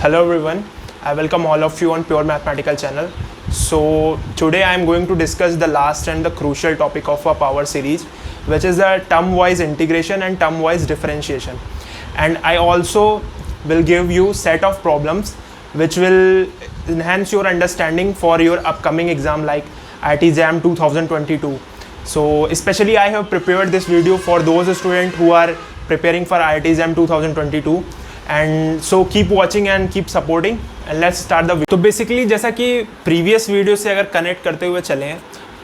Hello everyone, I welcome all of you on Pure Mathematical channel. So today I am going to discuss the last and the crucial topic of our power series, which is the term-wise integration and term-wise differentiation. And I also will give you set of problems which will enhance your understanding for your upcoming exam like IIT JAM 2022. So especially I have prepared this video for those students who are preparing for IIT JAM 2022. And so keep watching and keep supporting and let's start the. तो basically जैसा कि previous video से अगर connect करते हुए चलें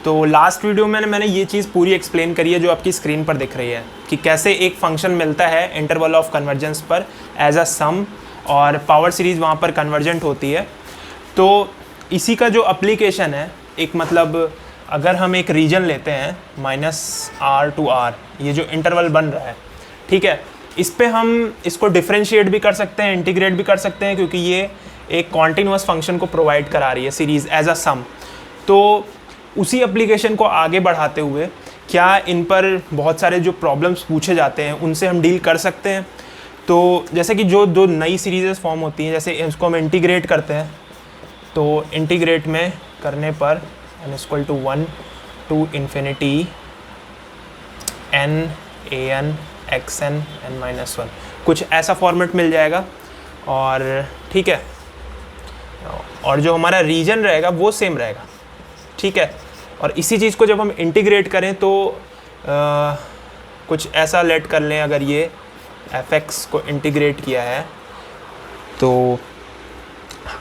तो last video में मैंने ये चीज़ पूरी एक्सप्लेन करी है जो आपकी स्क्रीन पर दिख रही है कि कैसे एक फंक्शन मिलता है इंटरवल ऑफ कन्वर्जेंस पर एज अ सम और पावर सीरीज़ वहाँ पर कन्वर्जेंट होती है। तो इसी का जो अप्लीकेशन है एक मतलब अगर हम एक रीजन लेते हैं -r to r, ये जो इंटरवल बन रहा है, ठीक है, इस पे हम इसको डिफरेंशिएट भी कर सकते हैं, इंटीग्रेट भी कर सकते हैं, क्योंकि ये एक कॉन्टिन्यूअस फंक्शन को प्रोवाइड करा रही है सीरीज़ एज अ सम। तो उसी एप्लीकेशन को आगे बढ़ाते हुए क्या इन पर बहुत सारे जो प्रॉब्लम्स पूछे जाते हैं उनसे हम डील कर सकते हैं। तो जैसे कि जो दो नई सीरीज़ फॉर्म होती हैं, जैसे इसको हम इंटीग्रेट करते हैं तो इंटीग्रेट में करने पर n=1 to ∞ n an xn n-1 कुछ ऐसा फॉर्मेट मिल जाएगा। और ठीक है, और जो हमारा रीजन रहेगा वो सेम रहेगा, ठीक है। और इसी चीज़ को जब हम इंटीग्रेट करें तो कुछ ऐसा लेट कर लें, अगर ये fx को इंटीग्रेट किया है तो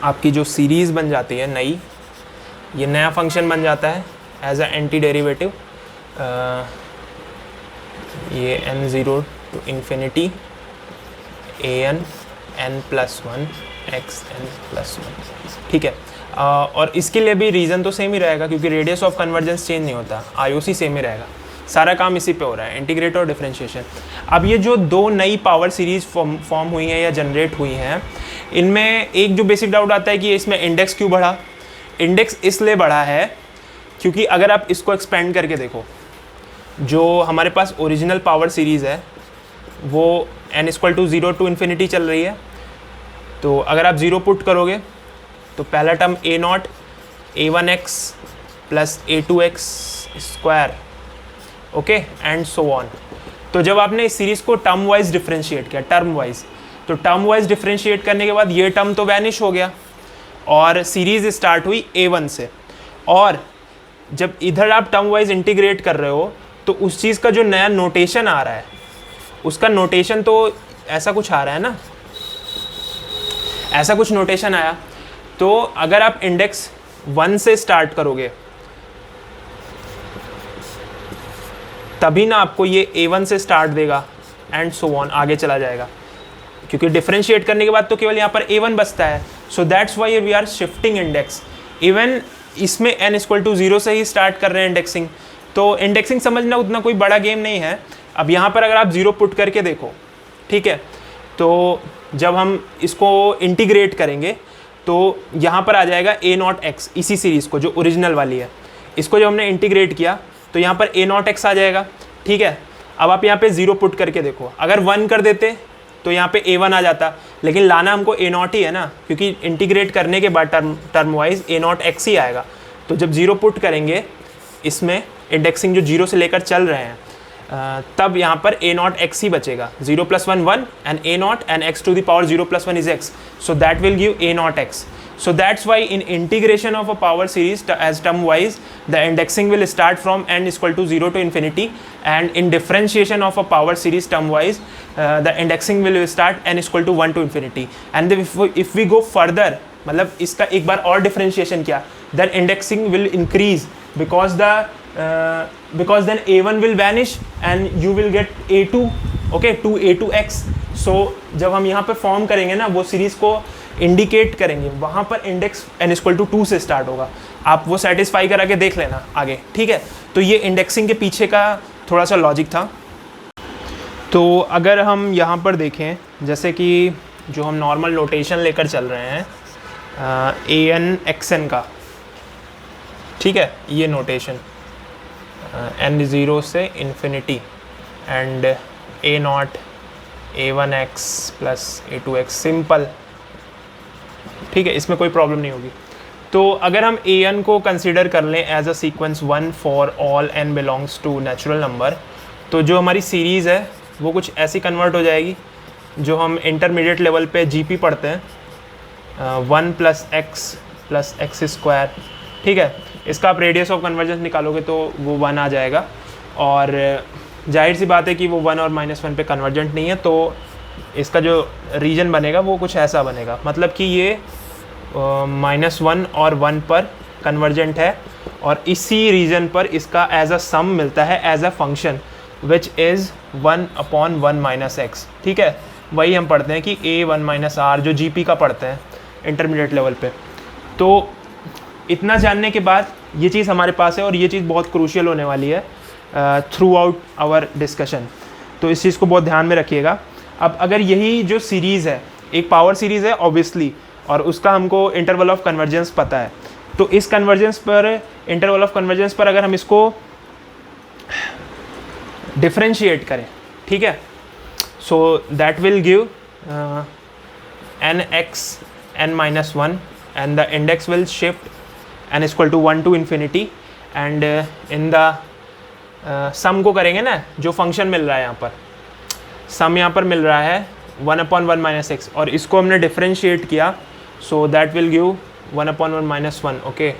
आपकी जो सीरीज़ बन जाती है नई, ये नया फंक्शन बन जाता है एज अ एंटी डेरिवेटिव। ये n0 to ∞ an n+1 xn+1, ठीक है। और इसके लिए भी रीज़न तो सेम ही रहेगा क्योंकि रेडियस ऑफ कन्वर्जेंस चेंज नहीं होता, IOC सेम ही रहेगा, सारा काम इसी पे हो रहा है, इंटीग्रेट और डिफरेंशिएशन। अब ये जो दो नई पावर सीरीज़ फॉर्म हुई हैं या जनरेट हुई हैं, इनमें एक जो बेसिक डाउट आता है कि इसमें इंडेक्स क्यों बढ़ा। इंडेक्स इसलिए बढ़ा है क्योंकि अगर आप इसको एक्सपेंड करके देखो, जो हमारे पास ओरिजिनल पावर सीरीज़ है वो n=0 to ∞ चल रही है। तो अगर आप 0 पुट करोगे तो पहला term a0 a1x plus a2x², okay, and so on. तो जब आपने इस सीरीज़ को टर्म वाइज डिफरेंशिएट किया, टर्म वाइज, तो टर्म वाइज डिफरेंशिएट करने के बाद ये टर्म तो वैनिश हो गया और सीरीज़ स्टार्ट हुई a1 से। और जब इधर आप टर्म वाइज इंटीग्रेट कर रहे हो तो उस चीज़ का जो नया नोटेशन आ रहा है, उसका नोटेशन तो ऐसा कुछ आ रहा है ना, ऐसा कुछ नोटेशन आया। तो अगर आप इंडेक्स 1 से स्टार्ट करोगे तभी ना आपको ये a1 से स्टार्ट देगा एंड सो ऑन, आगे चला जाएगा, क्योंकि डिफरेंशिएट करने के बाद तो केवल यहाँ पर a1 बचता है। So that's why we are shifting index. Even इसमें n=0 से ही स्टार्ट कर रहे हैं इंडेक्सिंग। तो इंडेक्सिंग समझना उतना कोई बड़ा गेम नहीं है। अब यहाँ पर अगर आप 0 पुट करके देखो, ठीक है, तो जब हम इसको इंटीग्रेट करेंगे तो यहाँ पर आ जाएगा a0x, इसी सीरीज़ को जो ओरिजिनल वाली है, इसको जब हमने इंटीग्रेट किया तो यहाँ पर a0x आ जाएगा, ठीक है। अब आप यहाँ पे 0 पुट करके देखो, अगर 1 कर देते तो यहाँ पे a1 आ जाता, लेकिन लाना हमको a0 ही है ना, क्योंकि इंटीग्रेट करने के बाद टर्म वाइज a0x ही आएगा। तो जब 0 पुट करेंगे इसमें, इंडेक्सिंग जो 0 से लेकर चल रहे हैं, तब यहाँ पर a0x ही बचेगा। 0 + 1 1 and a0 and x to the power 0 + 1 is x, so that will give a0x. So that's why in integration of a power series as term wise, the indexing will start from n=0 to ∞, and in differentiation of a power series term wise, the indexing will start n=1 to ∞. And if we go further, मतलब इसका एक बार और differentiation किया, then indexing will increase because then a1 will vanish and you will get a2, okay, 2a2x. so जब हम यहाँ पे form करेंगे ना, वो सीरीज़ को इंडिकेट करेंगे, वहाँ पर इंडेक्स n=2 से स्टार्ट होगा। आप वो सेटिस्फाई करा के देख लेना आगे, ठीक है। तो ये इंडेक्सिंग के पीछे का थोड़ा सा लॉजिक था। तो अगर हम यहाँ पर देखें, जैसे कि जो हम नॉर्मल नोटेशन लेकर चल रहे हैं an xn का, ठीक है, ये नोटेशन n0 से ∞ and a0 a1x plus a2x, simple ठीक है, इसमें कोई प्रॉब्लम नहीं होगी। तो अगर हम an को कंसिडर कर लें as a sequence 1 for all n belongs to natural number, तो जो हमारी सीरीज़ है वो कुछ ऐसी कन्वर्ट हो जाएगी जो हम इंटरमीडिएट लेवल पे GP पढ़ते हैं, 1 + x स्क्वायर। ठीक है, इसका आप रेडियस ऑफ कन्वर्जेंस निकालोगे तो वो 1 आ जाएगा, और जाहिर सी बात है कि वो 1 और -1 पे कन्वर्जेंट नहीं है, तो इसका जो रीजन बनेगा वो कुछ ऐसा बनेगा, मतलब कि ये -1 और 1 पर कन्वर्जेंट है, और इसी रीजन पर इसका एज अ सम मिलता है as a function which is 1/1 - x। ठीक है, वही हम पढ़ते हैं कि a1 - r, जो GP का पढ़ते हैं इंटरमीडिएट लेवल पे। तो इतना जानने के बाद ये चीज़ हमारे पास है, और ये चीज़ बहुत क्रूशियल होने वाली है थ्रू आउट आवर डिस्कशन, तो इस चीज़ को बहुत ध्यान में रखिएगा। अब अगर यही जो सीरीज़ है, एक पावर सीरीज़ है ऑब्वियसली, और उसका हमको इंटरवल ऑफ कन्वर्जेंस पता है, तो इस कन्वर्जेंस पर, इंटरवल ऑफ कन्वर्जेंस पर अगर हम इसको डिफरेंशिएट करें, ठीक है, so that will give nx n-1 and the index will shift n = 1 to infinity, and in the सम को करेंगे ना, जो फंक्शन मिल रहा है यहाँ पर, सम यहाँ पर मिल रहा है 1/1 - x, और इसको हमने डिफरेंशिएट किया, so that will give 1/1 - 1। Okay,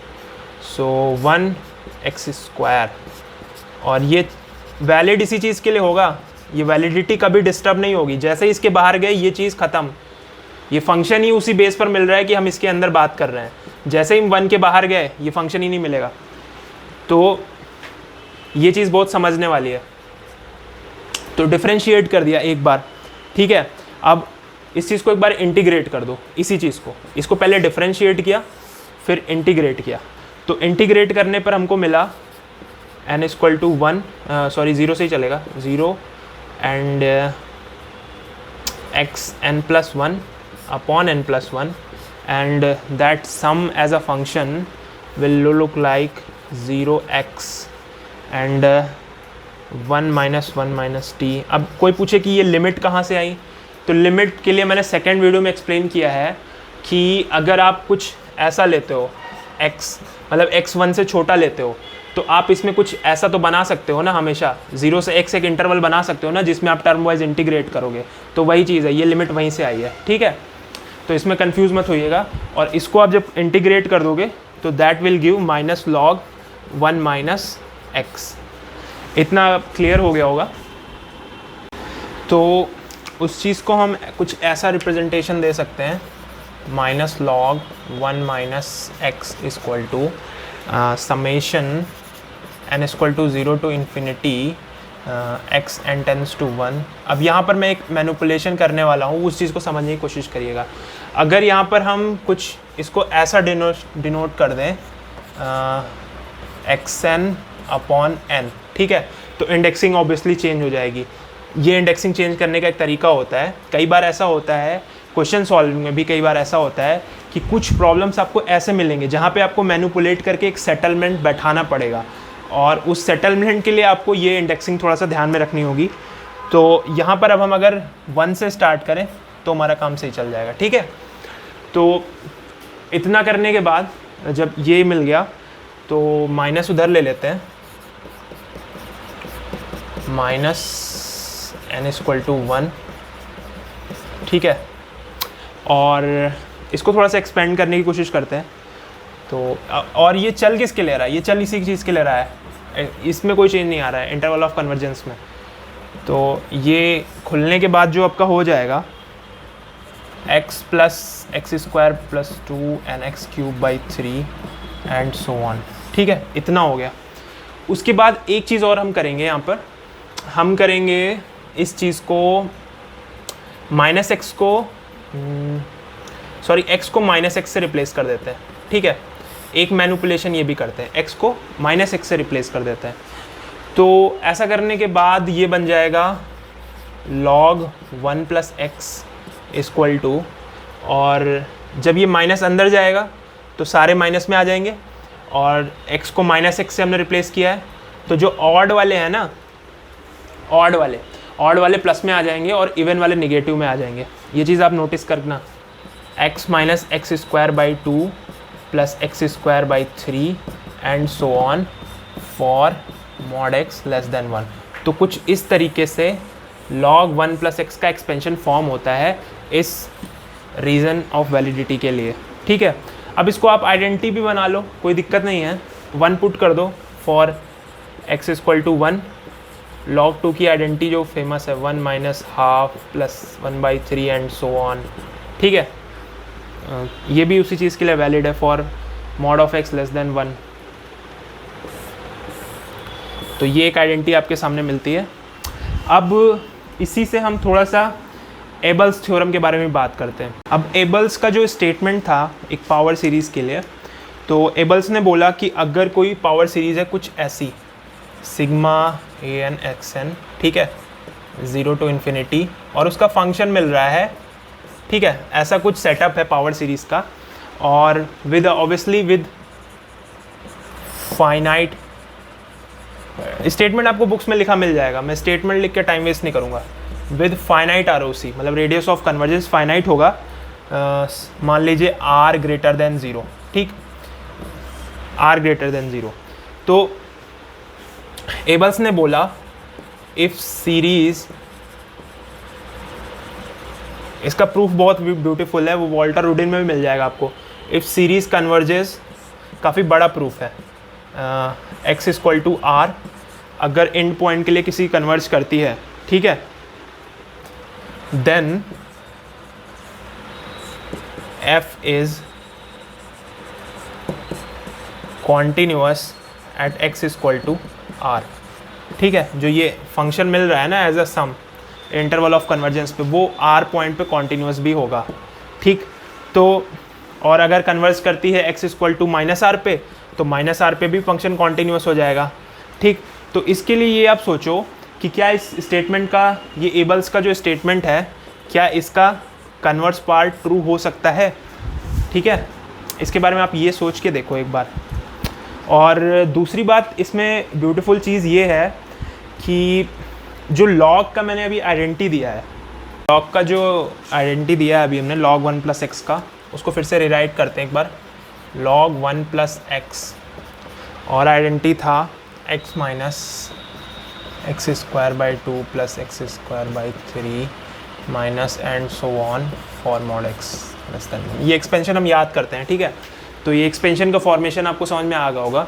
so 1x², और ये वैलिड इसी चीज़ के लिए होगा, ये वैलिडिटी कभी डिस्टर्ब नहीं होगी। जैसे ही इसके बाहर गए ये चीज़ ख़त्म, ये फंक्शन ही उसी बेस पर मिल रहा है कि हम इसके अंदर बात कर रहे हैं। जैसे ही हम 1 के बाहर गए ये फंक्शन ही नहीं मिलेगा, तो ये चीज़ बहुत समझने वाली है। तो डिफरेंशिएट कर दिया एक बार, ठीक है, अब इस चीज़ को एक बार इंटीग्रेट कर दो, इसी चीज़ को, इसको पहले डिफरेंशिएट किया फिर इंटीग्रेट किया, तो इंटीग्रेट करने पर हमको मिला n = 1, सॉरी 0 से ही चलेगा, 0 and x n+1 upon n+1, and that sum as a function will look like 0x and 1 - 1 - t। अब कोई पूछे कि ये लिमिट कहाँ से आई, तो लिमिट के लिए मैंने सेकेंड वीडियो में एक्सप्लेन किया है कि अगर आप कुछ ऐसा लेते हो, x मतलब x 1 से छोटा लेते हो, तो आप इसमें कुछ ऐसा तो बना सकते हो ना, हमेशा 0 से x एक इंटरवल बना सकते हो ना, जिसमें आप टर्म वाइज इंटीग्रेट करोगे, तो वही चीज़ है, ये लिमिट वहीं से आई है। ठीक है, तो इसमें कंफ्यूज मत होइएगा, और इसको आप जब इंटीग्रेट कर दोगे तो that will give -log 1 - x। इतना क्लियर हो गया होगा। तो उस चीज़ को हम कुछ ऐसा रिप्रेजेंटेशन दे सकते हैं, -log 1 - x = summation n = 0 to infinity x n tends to 1। अब यहाँ पर मैं एक मैनिपुलेशन करने वाला हूँ, उस चीज़ को समझने की कोशिश करिएगा। अगर यहाँ पर हम कुछ इसको ऐसा डिनोट कर दें xn/n, ठीक है, तो इंडेक्सिंग ऑब्वियसली चेंज हो जाएगी। ये इंडेक्सिंग चेंज करने का एक तरीका होता है। कई बार ऐसा होता है, क्वेश्चन सॉल्विंग में भी कई बार ऐसा होता है कि कुछ प्रॉब्लम्स आपको ऐसे मिलेंगे जहाँ पे आपको मैनिपुलेट करके एक सेटलमेंट बैठाना पड़ेगा, और उस सेटलमेंट के लिए आपको ये इंडेक्सिंग थोड़ा सा ध्यान में रखनी होगी। तो यहाँ पर अब हम अगर 1 से स्टार्ट करें तो हमारा काम सही चल जाएगा। ठीक है, तो इतना करने के बाद जब ये मिल गया तो माइनस उधर ले लेते हैं, -n = 1, ठीक है, और इसको थोड़ा सा एक्सपेंड करने की कोशिश करते हैं। तो और ये चल किसके ले रहा है, ये चल इसी चीज़ के ले रहा है, इसमें कोई चेंज नहीं आ रहा है इंटरवल ऑफ कन्वर्जेंस में। तो ये खुलने के बाद जो आपका हो जाएगा x + x² + 2nx³ / 3 and so on. ठीक है, इतना हो गया। उसके बाद एक चीज़ और हम करेंगे, यहाँ पर हम करेंगे इस चीज़ को -x को x को -x से रिप्लेस कर देते हैं। ठीक है, एक मैनिपुलेशन ये भी करते हैं, x को -x से रिप्लेस कर देते हैं। तो ऐसा करने के बाद ये बन जाएगा log 1 + x = और जब ये माइनस अंदर जाएगा तो सारे माइनस में आ जाएंगे, और x को -x से हमने रिप्लेस किया है, तो जो ऑड वाले हैं ना, ऑड वाले प्लस में आ जाएंगे और इवन वाले निगेटिव में आ जाएंगे। ये चीज़ आप नोटिस करना। x minus x square by 2 plus x square by 3 and so on for mod x less than 1। तो कुछ इस तरीके से log 1 प्लस एक्स का एक्सपेंशन फॉर्म होता है इस रीज़न ऑफ वैलिडिटी के लिए। ठीक है, अब इसको आप आइडेंटिटी भी बना लो, कोई दिक्कत नहीं है। 1 पुट कर दो for x equal to 1, log 2 की आइडेंटिटी जो फेमस है 1 minus half plus 1/3 and so on. ठीक है, ये भी उसी चीज़ के लिए वैलिड है for mod of x less than 1। तो ये एक आइडेंटिटी आपके सामने मिलती है। अब इसी से हम थोड़ा सा एबल्स थ्योरम के बारे में बात करते हैं। अब एबल्स का जो स्टेटमेंट था एक पावर सीरीज़ के लिए, तो एबल्स ने बोला कि अगर कोई पावर सीरीज़ है कुछ ऐसी सिग्मा ए एन एक्स एन, ठीक है, 0 टू इन्फिनिटी, और उसका फंक्शन मिल रहा है, ठीक है, ऐसा कुछ सेटअप है पावर सीरीज़ का, और with obviously with finite statement आपको बुक्स में लिखा मिल जाएगा, मैं स्टेटमेंट लिख के टाइम वेस्ट नहीं करूँगा। विद फाइनाइट आर ओ सी, मतलब रेडियस ऑफ कन्वर्जेंस फाइनाइट होगा, मान लीजिए r ग्रेटर देन 0, ठीक, r ग्रेटर देन 0। तो एबल्स ने बोला इफ सीरीज, इसका प्रूफ बहुत ब्यूटीफुल है, वो वॉल्टर रूडिन में भी मिल जाएगा आपको। इफ सीरीज कन्वर्जेस, काफ़ी बड़ा प्रूफ है, x इक्वल टू r, अगर एंड पॉइंट के लिए किसी कन्वर्ज करती है, ठीक है, then f is continuous at x equal to r। ठीक है, जो ये फंक्शन मिल रहा है ना as a sum interval of convergence पे, वो r पॉइंट पे कॉन्टिन्यूअस भी होगा। ठीक, तो और अगर कन्वर्ज करती है x equal to minus r पे, तो माइनस आर पे भी फंक्शन कॉन्टिन्यूअस हो जाएगा। ठीक, तो इसके लिए ये आप सोचो कि क्या इस स्टेटमेंट का, ये एबल्स का जो स्टेटमेंट है, क्या इसका कन्वर्स पार्ट ट्रू हो सकता है? ठीक है, इसके बारे में आप ये सोच के देखो एक बार। और दूसरी बात इसमें ब्यूटीफुल चीज़ ये है कि जो लॉग का मैंने अभी आइडेंटिटी दिया है, लॉग का जो आइडेंटिटी दिया है अभी हमने log 1 प्लस एक्स का, उसको फिर से रिराइट करते हैं एक बार। log 1 प्लस एक्स और आइडेंटिटी था x minus x square by 2 plus x square by 3 minus and so on for mod x less than 1। ये एक्सपेंशन हम याद करते हैं, ठीक है। तो ये एक्सपेंशन का फॉर्मेशन आपको समझ में आ गया होगा।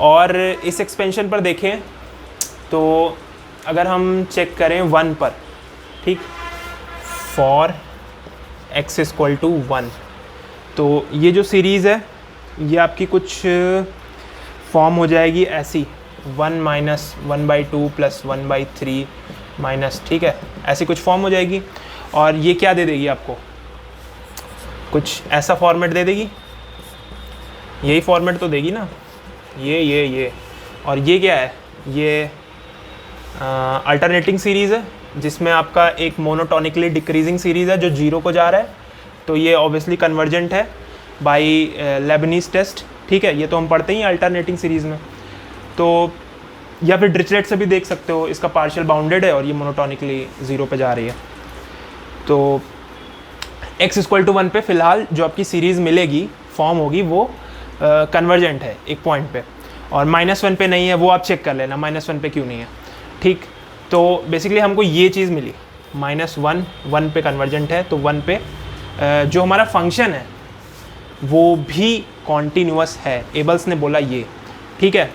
और इस एक्सपेंशन पर देखें तो अगर हम चेक करें 1 पर, ठीक, फॉर x इक्वल टू 1, तो ये जो सीरीज़ है ये आपकी कुछ फॉर्म हो जाएगी ऐसी 1 माइनस 1/2 प्लस 1/3 माइनस, ठीक है, ऐसी कुछ फॉर्म हो जाएगी। और ये क्या दे देगी आपको, कुछ ऐसा फॉर्मेट दे देगी, यही फॉर्मेट तो देगी ना, ये और ये क्या है, ये अल्टरनेटिंग सीरीज़ है जिसमें आपका एक मोनोटोनिकली डिक्रीजिंग सीरीज़ है जो 0 को जा रहा है, तो ये ऑब्वियसली कन्वर्जेंट है बाय लेबनीज़ टेस्ट, ठीक है, ये तो हम पढ़ते ही अल्टरनेटिंग सीरीज़ में। तो या फिर डिरिचलेट से भी देख सकते हो, इसका पार्शियल बाउंडेड है और ये मोनोटोनिकली 0 पे जा रही है। तो x इक्वल टू 1 पे फ़िलहाल जो आपकी सीरीज़ मिलेगी, फॉर्म होगी, वो कन्वर्जेंट है एक पॉइंट पे, और -1 पे नहीं है, वो आप चेक कर लेना -1 पे क्यों नहीं है। ठीक, तो बेसिकली हमको ये चीज़ मिली, -1 1 पे कन्वर्जेंट है, तो 1 पे जो हमारा फंक्शन है वो भी कॉन्टीन्यूअस है। एबल्स ने बोला ये, ठीक है,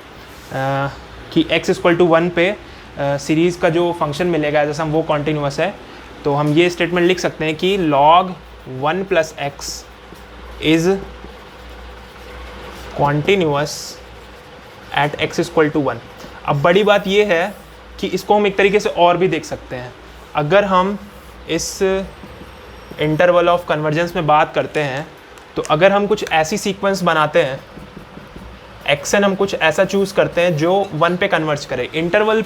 कि x इक्वल टू 1 पे सीरीज़ का जो फंक्शन मिलेगा जैसे हम वो कॉन्टीन्यूअस है। तो हम ये स्टेटमेंट लिख सकते हैं कि log 1 plus x is continuous at x equal to 1। अब बड़ी बात ये है कि इसको हम एक तरीके से और भी देख सकते हैं। अगर हम इस इंटरवल ऑफ कन्वर्जेंस में बात करते हैं, तो अगर हम कुछ ऐसी सीक्वेंस बनाते हैं, एक्सन हम कुछ ऐसा चूज़ करते हैं जो 1 पे कन्वर्ज करे, इंटरवल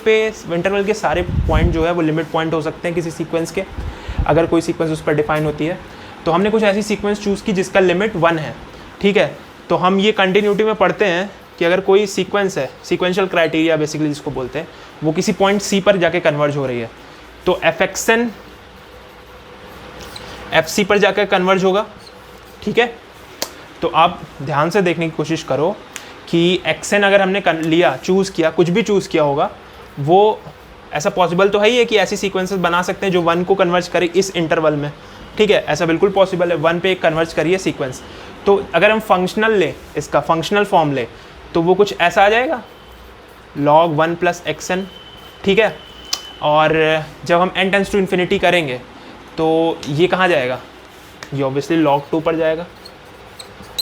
के सारे पॉइंट जो है वो लिमिट पॉइंट हो सकते हैं किसी सीक्वेंस के, अगर कोई सीक्वेंस उस पर डिफाइन होती है। तो हमने कुछ ऐसी सीक्वेंस चूज़ की जिसका लिमिट 1 है, ठीक है। तो हम ये कंटिन्यूटी में पढ़ते हैं कि अगर कोई सीक्वेंस है, सीक्वेंशियल क्राइटेरिया बेसिकली जिसको बोलते हैं, वो किसी पॉइंट सी पर जाके कन्वर्ज हो रही है, तो एफ एक्सन एफ सी पर जाकर कन्वर्ज होगा, ठीक है, तो आप ध्यान से देखने की कोशिश करो कि xn अगर हमने लिया, चूज़ किया, कुछ भी चूज़ किया होगा, वो ऐसा पॉसिबल तो है ही है कि ऐसी सीक्वेंसेस बना सकते हैं जो 1 को कन्वर्ज करे इस इंटरवल में, ठीक है, ऐसा बिल्कुल पॉसिबल है, 1 पे एक कन्वर्ज करिए सीक्वेंस। तो अगर हम फंक्शनल ले, इसका फंक्शनल फॉर्म ले, तो वो कुछ ऐसा आ जाएगा, log 1 + xn, ठीक है। और जब हम n टेंड्स टू इन्फिनिटी करेंगे तो ये कहाँ जाएगा, ये ऑब्वियसली log 2 पर जाएगा।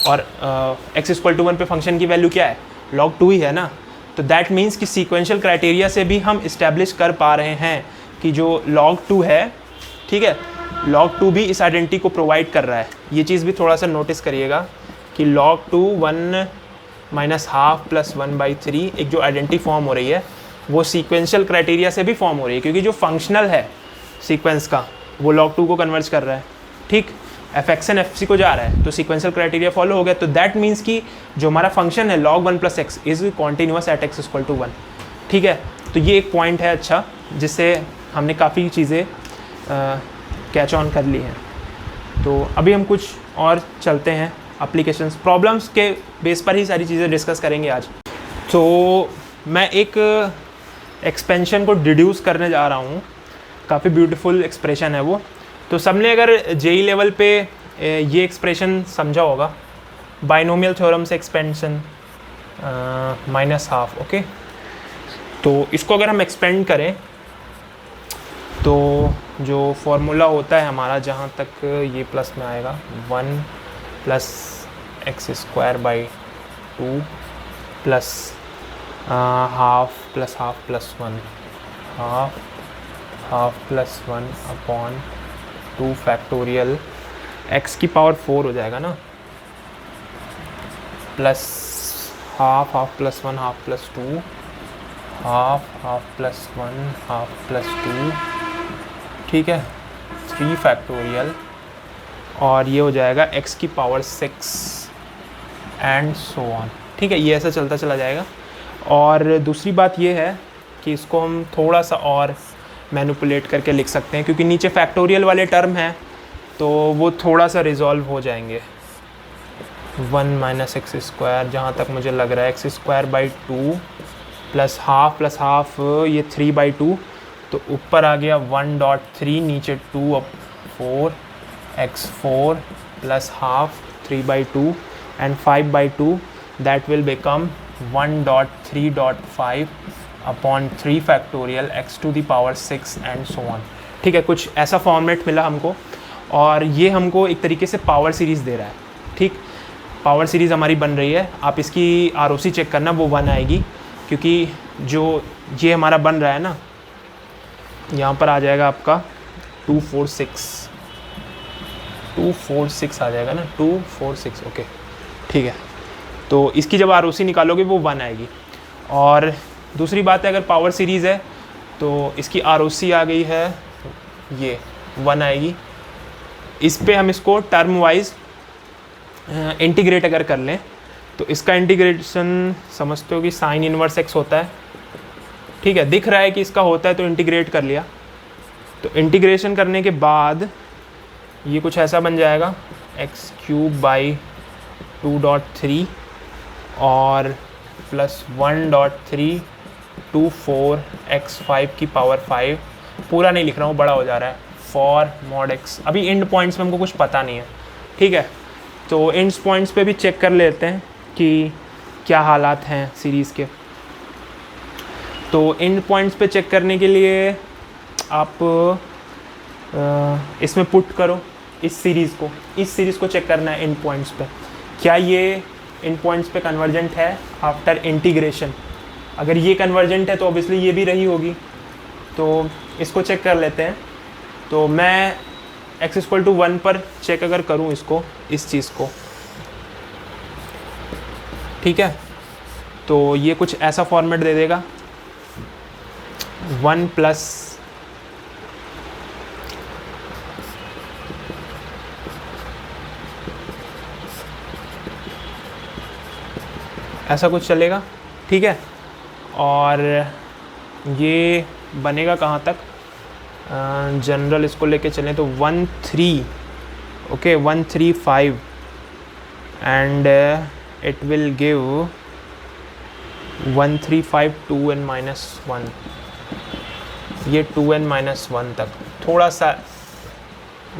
और x = 1 पे फंक्शन की वैल्यू क्या है, log 2 ही है ना। तो दैट मीन्स कि सीक्वेंशियल क्राइटेरिया से भी हम इस्टेब्लिश कर पा रहे हैं कि जो log 2 है, ठीक है, log 2 भी इस आइडेंटिटी को प्रोवाइड कर रहा है। ये चीज़ भी थोड़ा सा नोटिस करिएगा कि log 2 1 - ½ + 1/3 एक जो आइडेंटिटी फॉर्म हो रही है वो सीक्वेंशियल क्राइटेरिया से भी फॉर्म हो रही है, क्योंकि जो फंक्शनल है सीक्वेंस का वो log 2 को कन्वर्ज कर रहा है, ठीक, fxn fc को जा रहा है, तो सीक्वेंशियल क्राइटेरिया फॉलो हो गया। तो दैट मीन्स कि जो हमारा फंक्शन है log 1 + x is continuous at x = 1, ठीक है। तो ये एक पॉइंट है अच्छा, जिससे हमने काफ़ी चीज़ें कैच ऑन कर ली हैं। तो अभी हम कुछ और चलते हैं एप्लीकेशंस, प्रॉब्लम्स के बेस पर ही सारी चीज़ें डिस्कस करेंगे आज। तो मैं एक एक्सपेंशन को डिड्यूस करने जा रहा हूँ, काफ़ी ब्यूटीफुल एक्सप्रेशन है वो। तो सबने अगर जेई लेवल पे ये एक्सप्रेशन समझा होगा, बाइनोमियल थ्योरम से एक्सपेंशन -½ ओके। तो इसको अगर हम एक्सपेंड करें तो जो फॉर्मूला होता है हमारा, जहाँ तक ये प्लस में आएगा, 1 + x² / 2 + ½ + ½ + 1 ½ + 1 अपॉन 2 फैक्टोरियल x की पावर 4 हो जाएगा ना, प्लस ½ + 1 ½ + 2 ½ + 1 ½ + 2, ठीक है, 3 फैक्टोरियल, और ये हो जाएगा x की पावर 6 एंड सो ऑन, ठीक है। ये ऐसा चलता चला जाएगा। और दूसरी बात ये है कि इसको हम थोड़ा सा और मैनिपुलेट करके लिख सकते हैं, क्योंकि नीचे फैक्टोरियल वाले टर्म हैं तो वो थोड़ा सा रिजॉल्व हो जाएंगे। 1 - x², जहाँ तक मुझे लग रहा है x² / 2 + ½ + ½ ये 3/2, तो ऊपर आ गया 1.3, नीचे 2/4 x4 + ½ 3/2 and 5/2, that will become 1.3.5 upon 3 factorial x⁻⁶ and so on, ठीक है। कुछ ऐसा फॉर्मेट मिला हमको, और ये हमको एक तरीके से पावर सीरीज़ दे रहा है, ठीक। पावर सीरीज़ हमारी बन रही है, आप इसकी ROC चेक करना, वो 1 आएगी, क्योंकि जो ये हमारा बन रहा है ना, यहाँ पर आ जाएगा आपका 246 आ जाएगा ना, 246 ओके, ठीक है। तो इसकी जब ROC निकालोगे वो 1 आएगी। और दूसरी बात है, अगर पावर सीरीज़ है तो इसकी ROC आ गई है, ये 1 आएगी। इस पे हम इसको टर्म वाइज इंटीग्रेट अगर कर लें तो इसका इंटीग्रेशन समझते हो कि sin इनवर्स x होता है, ठीक है, दिख रहा है कि इसका होता है तो इंटीग्रेट कर लिया। तो इंटीग्रेशन करने के बाद ये कुछ ऐसा बन जाएगा, x³ / 2.3 और प्लस 1.324 x5 की पावर 5, पूरा नहीं लिख रहा हूँ, बड़ा हो जा रहा है, फॉर mod x। अभी इंड पॉइंट्स में हमको कुछ पता नहीं है, ठीक है। तो इंड पॉइंट्स पे भी चेक कर लेते हैं कि क्या हालात हैं सीरीज़ के। तो इंड पॉइंट्स पे चेक करने के लिए आप इसमें पुट करो इस सीरीज़ को चेक करना है इंड पॉइंट्स पे, क्या ये इंड पॉइंट्स पे कन्वर्जेंट है आफ्टर इंटीग्रेशन। अगर ये कन्वर्जेंट है तो ऑब्वियसली ये भी रही होगी, तो इसको चेक कर लेते हैं। तो मैं x = 1 पर चेक अगर करूं इसको, इस चीज़ को, ठीक है, तो ये कुछ ऐसा फॉर्मेट दे देगा, 1 + ऐसा कुछ चलेगा, ठीक है। और ये बनेगा कहाँ तक, जनरल इसको लेके चलें तो 135 and it will give 1 3 5 2n minus 1, ये 2n minus 1 तक थोड़ा सा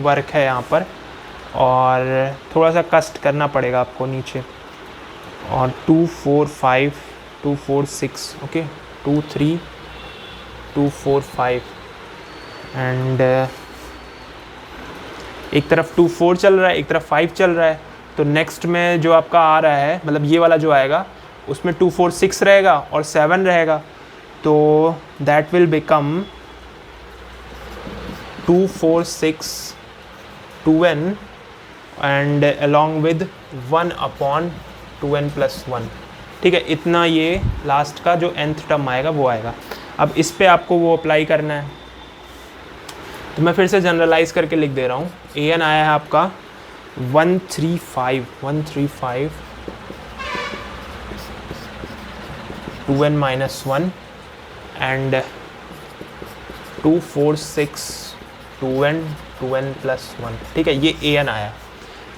वर्क है यहाँ पर, और थोड़ा सा कस्ट करना पड़ेगा आपको नीचे, और 2 4 5 2 4 6 ओके 2 3 2 4 5 एंड एक तरफ 2 4 चल रहा है, एक तरफ 5 चल रहा है, तो नेक्स्ट में जो आपका आ रहा है, मतलब ये वाला जो आएगा उसमें 2 4 6 रहेगा और 7 रहेगा, तो that will become 2 4 6 2n and along with 1 upon 2n plus 1। ठीक है, इतना ये लास्ट का जो nth टर्म आएगा वो आएगा। अब इस पे आपको वो अप्लाई करना है, तो मैं फिर से जनरलाइज करके लिख दे रहा हूँ। an आया है आपका 135 2n minus 1 and 2 4 6 2n plus 1। ठीक है, ये an आया।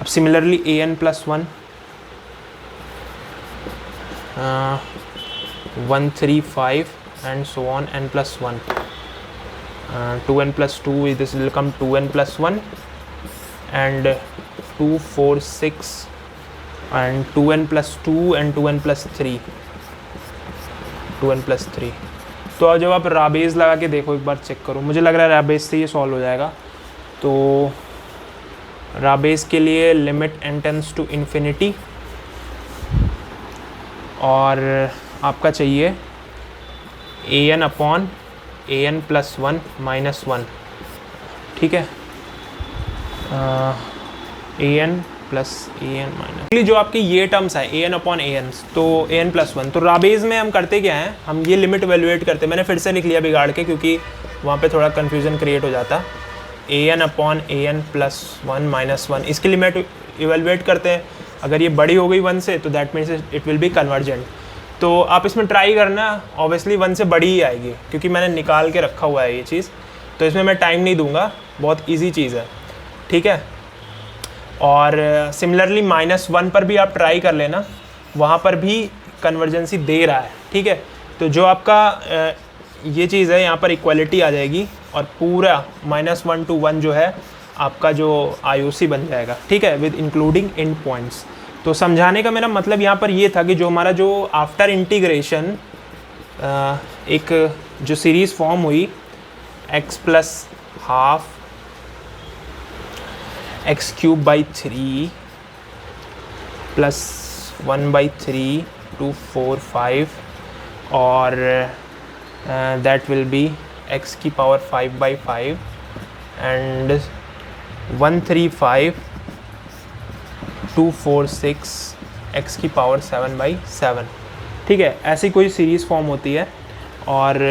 अब similarly an plus 1 1 3 5 and so on n plus 1 2n plus 2 this will come 2n plus 1 and 2 4 6 and 2n plus 2 and 2n plus 3 2n plus 3। तो अब जब आप राबेज लगा के देखो, एक बार चेक करो, मुझे लग रहा है राबेज से ये सॉल्व हो जाएगा। तो राबेज के लिए limit n tends to infinity, और आपका चाहिए an upon an plus 1 minus 1। ठीक है, an प्लस an माइनस, जो आपकी ये टर्म्स है an अपॉन an, तो an प्लस 1। तो राबेज में हम करते क्या हैं, हम ये लिमिट वैल्यूएट करते हैं। मैंने फिर से लिख लिया बिगाड़ के, क्योंकि वहाँ पे थोड़ा कन्फ्यूज़न क्रिएट हो जाता। an upon an plus 1 minus 1, इसकी लिमिट इवेलुएट करते हैं। अगर ये बड़ी हो गई 1 से, तो that means it will be convergent. तो आप इसमें ट्राई करना, ऑब्वियसली 1 से बड़ी ही आएगी, क्योंकि मैंने निकाल के रखा हुआ है ये चीज़, तो इसमें मैं टाइम नहीं दूंगा, बहुत इजी चीज़ है। ठीक है, और सिमिलरली -1 पर भी आप ट्राई कर लेना, वहाँ पर भी कन्वर्जेंसी दे रहा है। ठीक है, तो जो आपका ये चीज़ है, यहाँ पर इक्वालिटी आ जाएगी, और पूरा -1 to 1 जो है आपका जो IOC बन जाएगा। ठीक है, विद इंक्लूडिंग एंड पॉइंट्स। तो समझाने का मेरा मतलब यहाँ पर ये था कि जो हमारा जो आफ्टर इंटीग्रेशन एक जो सीरीज़ फॉर्म हुई x plus half x cube by 3 plus 1/3 2 4 5, और दैट विल बी x की पावर 5/5 एंड 135 2 4 6 x की पावर 7/7। ठीक है, ऐसी कोई सीरीज़ फॉर्म होती है, और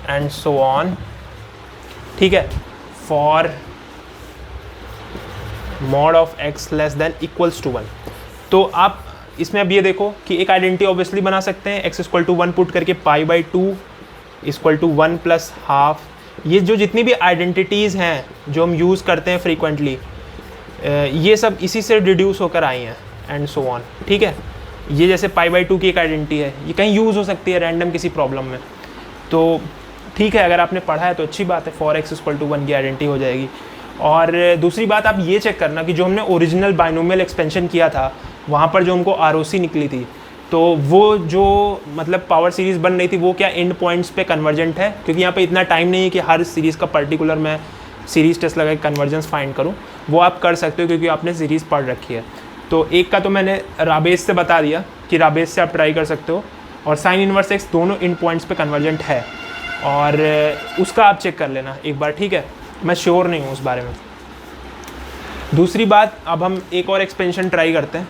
एंड सो ऑन। ठीक है, for mod of x less than equals to 1। तो आप इसमें अब ये देखो कि एक आइडेंटिटी ऑब्वियसली बना सकते हैं, x इक्वल टू 1 पुट करके π/2 इक्वल टू 1 प्लस हाफ। ये जो जितनी भी आइडेंटिटीज़ हैं जो हम यूज़ करते हैं फ्रीक्वेंटली, ये सब इसी से डिड्यूस होकर आई हैं, एंड सो ऑन। ठीक है, ये जैसे π/2 की एक आइडेंटिटी है, ये कहीं यूज़ हो सकती है रैंडम किसी प्रॉब्लम में, तो ठीक है, अगर आपने पढ़ा है तो अच्छी बात है, फॉर x इक्वल टू 1 की आइडेंटिटी हो जाएगी। और दूसरी बात आप ये चेक करना कि जो हमने ओरिजिनल बाइनोमियल एक्सपेंशन किया था, वहाँ पर जो हमको ROC निकली थी, तो वो जो मतलब पावर सीरीज़ बन रही थी, वो क्या एंड पॉइंट्स पे कन्वर्जेंट है, क्योंकि यहाँ पे इतना टाइम नहीं है कि हर सीरीज़ का पर्टिकुलर मैं सीरीज़ टेस्ट लगा के कन्वर्जेंस फाइंड करूँ। वो आप कर सकते हो क्योंकि आपने सीरीज़ पढ़ रखी है। तो एक का तो मैंने राबेज से बता दिया कि राबेज से आप ट्राई कर सकते हो, और साइन इनवर्स एक्स दोनों इन पॉइंट्स पे कन्वर्जेंट है, और उसका आप चेक कर लेना एक बार। ठीक है, मैं श्योर नहीं हूँ उस बारे में। दूसरी बात, अब हम एक और एक्सपेंशन ट्राई करते हैं।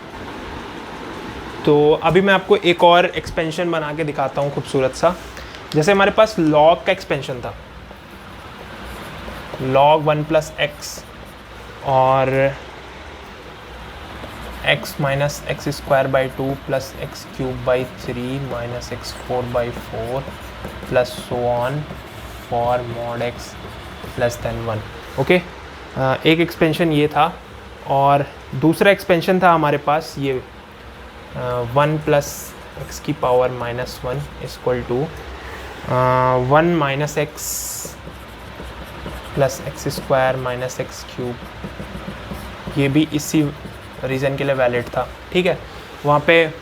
तो अभी मैं आपको एक और एक्सपेंशन बना के दिखाता हूँ खूबसूरत सा। जैसे हमारे पास लॉग का एक्सपेंशन था, log 1 प्लस एक्स और x minus x square by 2 plus x cube by 3 minus x 4/4 plus so on for mod x less than 1। Okay, एक एक्सपेंशन ये था, और दूसरा एक्सपेंशन था हमारे पास ये 1 प्लस एक्स की power minus 1 equal to 1 minus x plus x square minus x cube. ये भी इसी रीज़न के लिए वैलिड था, ठीक है। वहाँ पे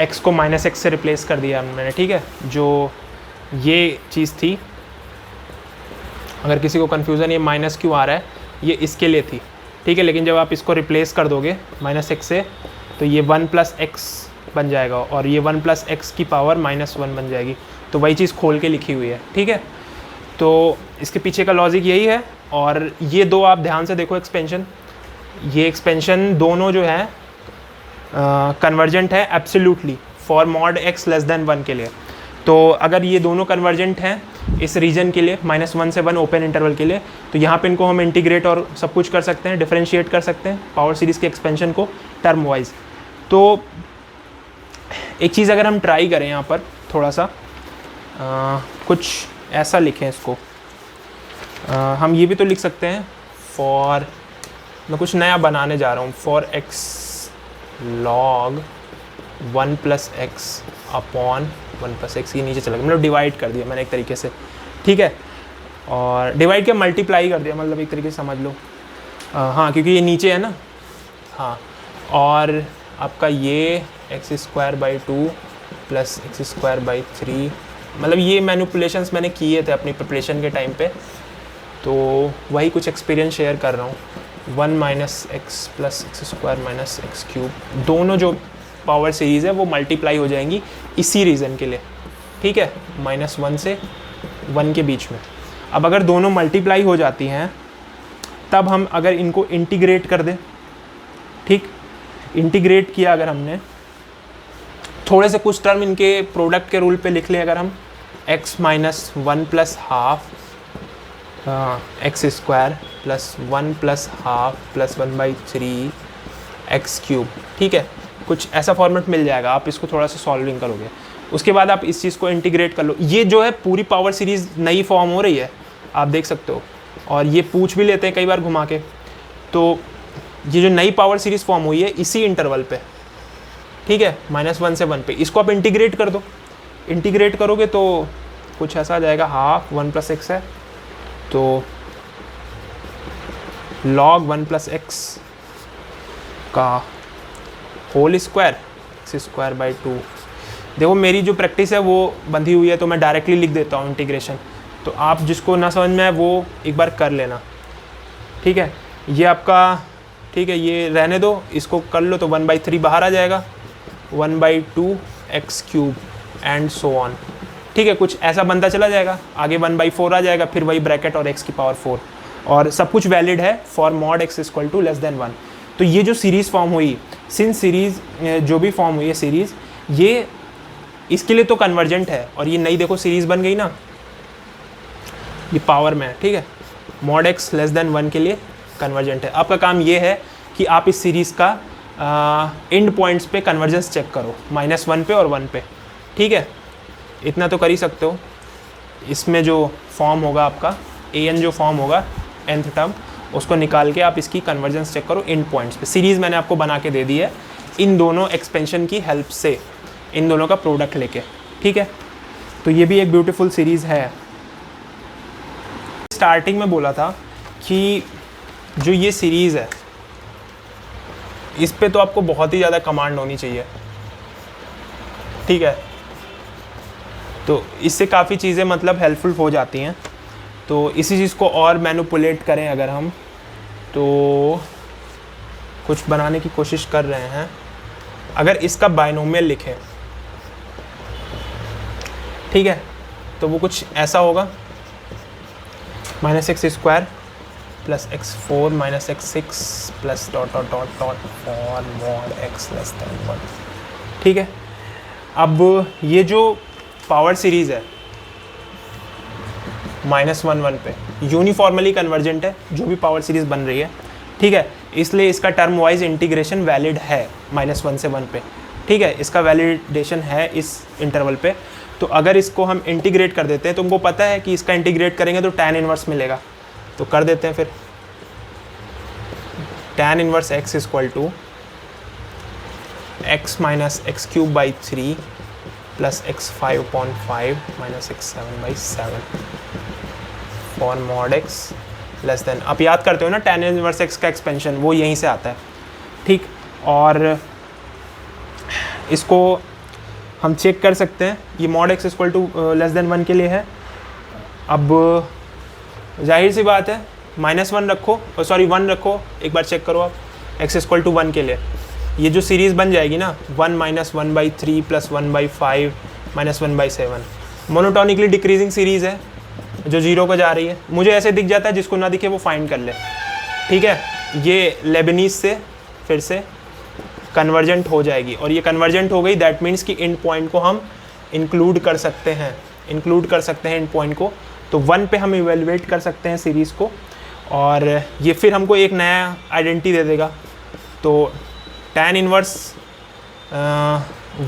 x को माइनस एक्स से रिप्लेस कर दिया मैंने, ठीक है। जो ये चीज़ थी, अगर किसी को कन्फ्यूज़न ये माइनस क्यों आ रहा है, ये इसके लिए थी, ठीक है। लेकिन जब आप इसको रिप्लेस कर दोगे माइनस एक्स से, तो ये 1 प्लस एक्स बन जाएगा और ये 1 प्लस एक्स की पावर माइनस 1 बन जाएगी। तो वही चीज़ खोल के लिखी हुई है, ठीक है। तो इसके पीछे का लॉजिक यही है। और ये दो आप ध्यान से देखो एक्सपेंशन, ये एक्सपेंशन दोनों जो है कन्वर्जेंट है absolutely for mod x less than 1 के लिए। तो अगर ये दोनों कन्वर्जेंट हैं इस रीजन के लिए -1 से 1 ओपन इंटरवल के लिए, तो यहाँ पे इनको हम इंटीग्रेट और सब कुछ कर सकते हैं, डिफरेंशिएट कर सकते हैं पावर सीरीज़ के एक्सपेंशन को टर्म वाइज। तो एक चीज़ अगर हम ट्राई करें यहाँ पर थोड़ा सा कुछ ऐसा लिखें इसको, हम ये भी तो लिख सकते हैं फॉर, मैं कुछ नया बनाने जा रहा हूँ, for x log 1 plus x upon 1 plus x, ये नीचे चला गया, मतलब डिवाइड कर दिया मैंने एक तरीके से, ठीक है। और डिवाइड क्या, मल्टीप्लाई कर दिया, मतलब एक तरीके से समझ लो, हाँ, क्योंकि ये नीचे है ना, हाँ। और आपका ये x square by 2 plus x square by 3, मतलब ये मैनिपुलेशंस मैंने किए थे अपनी प्रिपरेशन के टाइम पे, तो वही कुछ एक्सपीरियंस शेयर कर रहा हूँ। 1 minus x plus x square minus x cube, दोनों जो पावर सीरीज़ है वो मल्टीप्लाई हो जाएंगी इसी रीज़न के लिए, ठीक है, -1 से 1 के बीच में। अब अगर दोनों मल्टीप्लाई हो जाती हैं, तब हम अगर इनको इंटीग्रेट कर दें, ठीक, इंटीग्रेट किया अगर हमने, थोड़े से कुछ टर्म इनके प्रोडक्ट के रूल पे लिख लें अगर हम, x minus 1 plus half x square plus 1 plus half plus 1/3 x cube, ठीक है, कुछ ऐसा फॉर्मेट मिल जाएगा। आप इसको थोड़ा सा सॉल्विंग करोगे, उसके बाद आप इस चीज़ को इंटीग्रेट कर लो। ये जो है पूरी पावर सीरीज़ नई फॉर्म हो रही है, आप देख सकते हो, और ये पूछ भी लेते हैं कई बार घुमा के। तो ये जो नई पावर सीरीज़ फॉर्म हुई है इसी इंटरवल पे, ठीक है, -1 से 1 पे, इसको आप इंटीग्रेट कर दो। इंटीग्रेट करोगे तो कुछ ऐसा आ जाएगा, हाफ 1 प्लस एक्स है, तो log 1 प्लस एक्स का whole square x square by 2। देखो मेरी जो प्रैक्टिस है वो बंधी हुई है, तो मैं डायरेक्टली लिख देता हूँ इंटीग्रेशन, तो आप जिसको ना समझ में आए वो एक बार कर लेना, ठीक है। ये आपका, ठीक है, ये रहने दो, इसको कर लो तो 1/3 बाहर आ जाएगा, 1/2 x cube and so on, ठीक है, कुछ ऐसा बनता चला जाएगा। आगे 1/4 आ जाएगा, फिर वही ब्रैकेट और x की पावर 4, और सब कुछ वैलिड है for mod x equal to less than 1। तो ये जो सीरीज़ फॉर्म हुई, सिंस सीरीज़ जो भी फॉर्म हुई है सीरीज़, ये इसके लिए तो कन्वर्जेंट है, और ये नई देखो सीरीज़ बन गई ना, ये पावर में है, ठीक है, मॉड x लेस देन 1 के लिए कन्वर्जेंट है। आपका काम ये है कि आप इस सीरीज़ का एंड पॉइंट्स पे कन्वर्जेंस चेक करो, -1 पे और 1 पे, ठीक है, इतना तो कर ही सकते हो। इसमें जो फॉर्म होगा आपका an जो फॉर्म होगा nth टर्म, उसको निकाल के आप इसकी कन्वर्जेंस चेक करो एंड पॉइंट्स पे। सीरीज़ मैंने आपको बना के दे दी है इन दोनों एक्सपेंशन की हेल्प से, इन दोनों का प्रोडक्ट लेके, ठीक है। तो ये भी एक ब्यूटीफुल सीरीज़ है। स्टार्टिंग में बोला था कि जो ये सीरीज़ है इस पे तो आपको बहुत ही ज़्यादा कमांड होनी चाहिए, ठीक है, तो इससे काफ़ी चीज़ें मतलब हेल्पफुल हो जाती हैं। तो इसी चीज़ को और मैनिपुलेट करें अगर हम, तो कुछ बनाने की कोशिश कर रहे हैं। अगर इसका बाइनोमियल लिखें, ठीक है, तो वो कुछ ऐसा होगा, -x square plus x4 minus x6 plus dot dot dot dot for mod x less than 1, ठीक है। अब ये जो पावर सीरीज़ है -1 1 पे यूनिफॉर्मली कन्वर्जेंट है, जो भी पावर सीरीज़ बन रही है, ठीक है, इसलिए इसका टर्म वाइज इंटीग्रेशन वैलिड है -1 से 1 पे, ठीक है, इसका वैलिडेशन है इस इंटरवल पे। तो अगर इसको हम इंटीग्रेट कर देते हैं, तो तुमको पता है कि इसका इंटीग्रेट करेंगे तो tan इनवर्स मिलेगा, तो कर देते हैं फिर। tan inverse x equal to x minus x cube by 3 plus x 5/5 minus x 7/7 for mod x less than, आप याद करते हो ना tan इनवर्स एक्स का एक्सपेंशन, वो यहीं से आता है, ठीक। और इसको हम चेक कर सकते हैं, ये mod x equal to less than 1 के लिए है। अब जाहिर सी बात है -1 रखो, सॉरी 1 रखो, एक बार चेक करो आप, एक्स इक्वल टू 1 के लिए ये जो सीरीज़ बन जाएगी ना 1 minus 1/3 plus 1/5 minus 1/7, monotonically decreasing series है जो 0 को जा रही है। मुझे ऐसे दिख जाता है, जिसको ना दिखे वो फाइंड कर ले, ठीक है। ये लेबनीज से फिर से कन्वर्जेंट हो जाएगी, और ये कन्वर्जेंट हो गई, दैट मीन्स कि इन पॉइंट को हम इंक्लूड कर सकते हैं, इन पॉइंट को। तो 1 पे हम इवेलुएट कर सकते हैं सीरीज़ को, और ये फिर हमको एक नया आइडेंटिटी दे देगा। तो tan inverse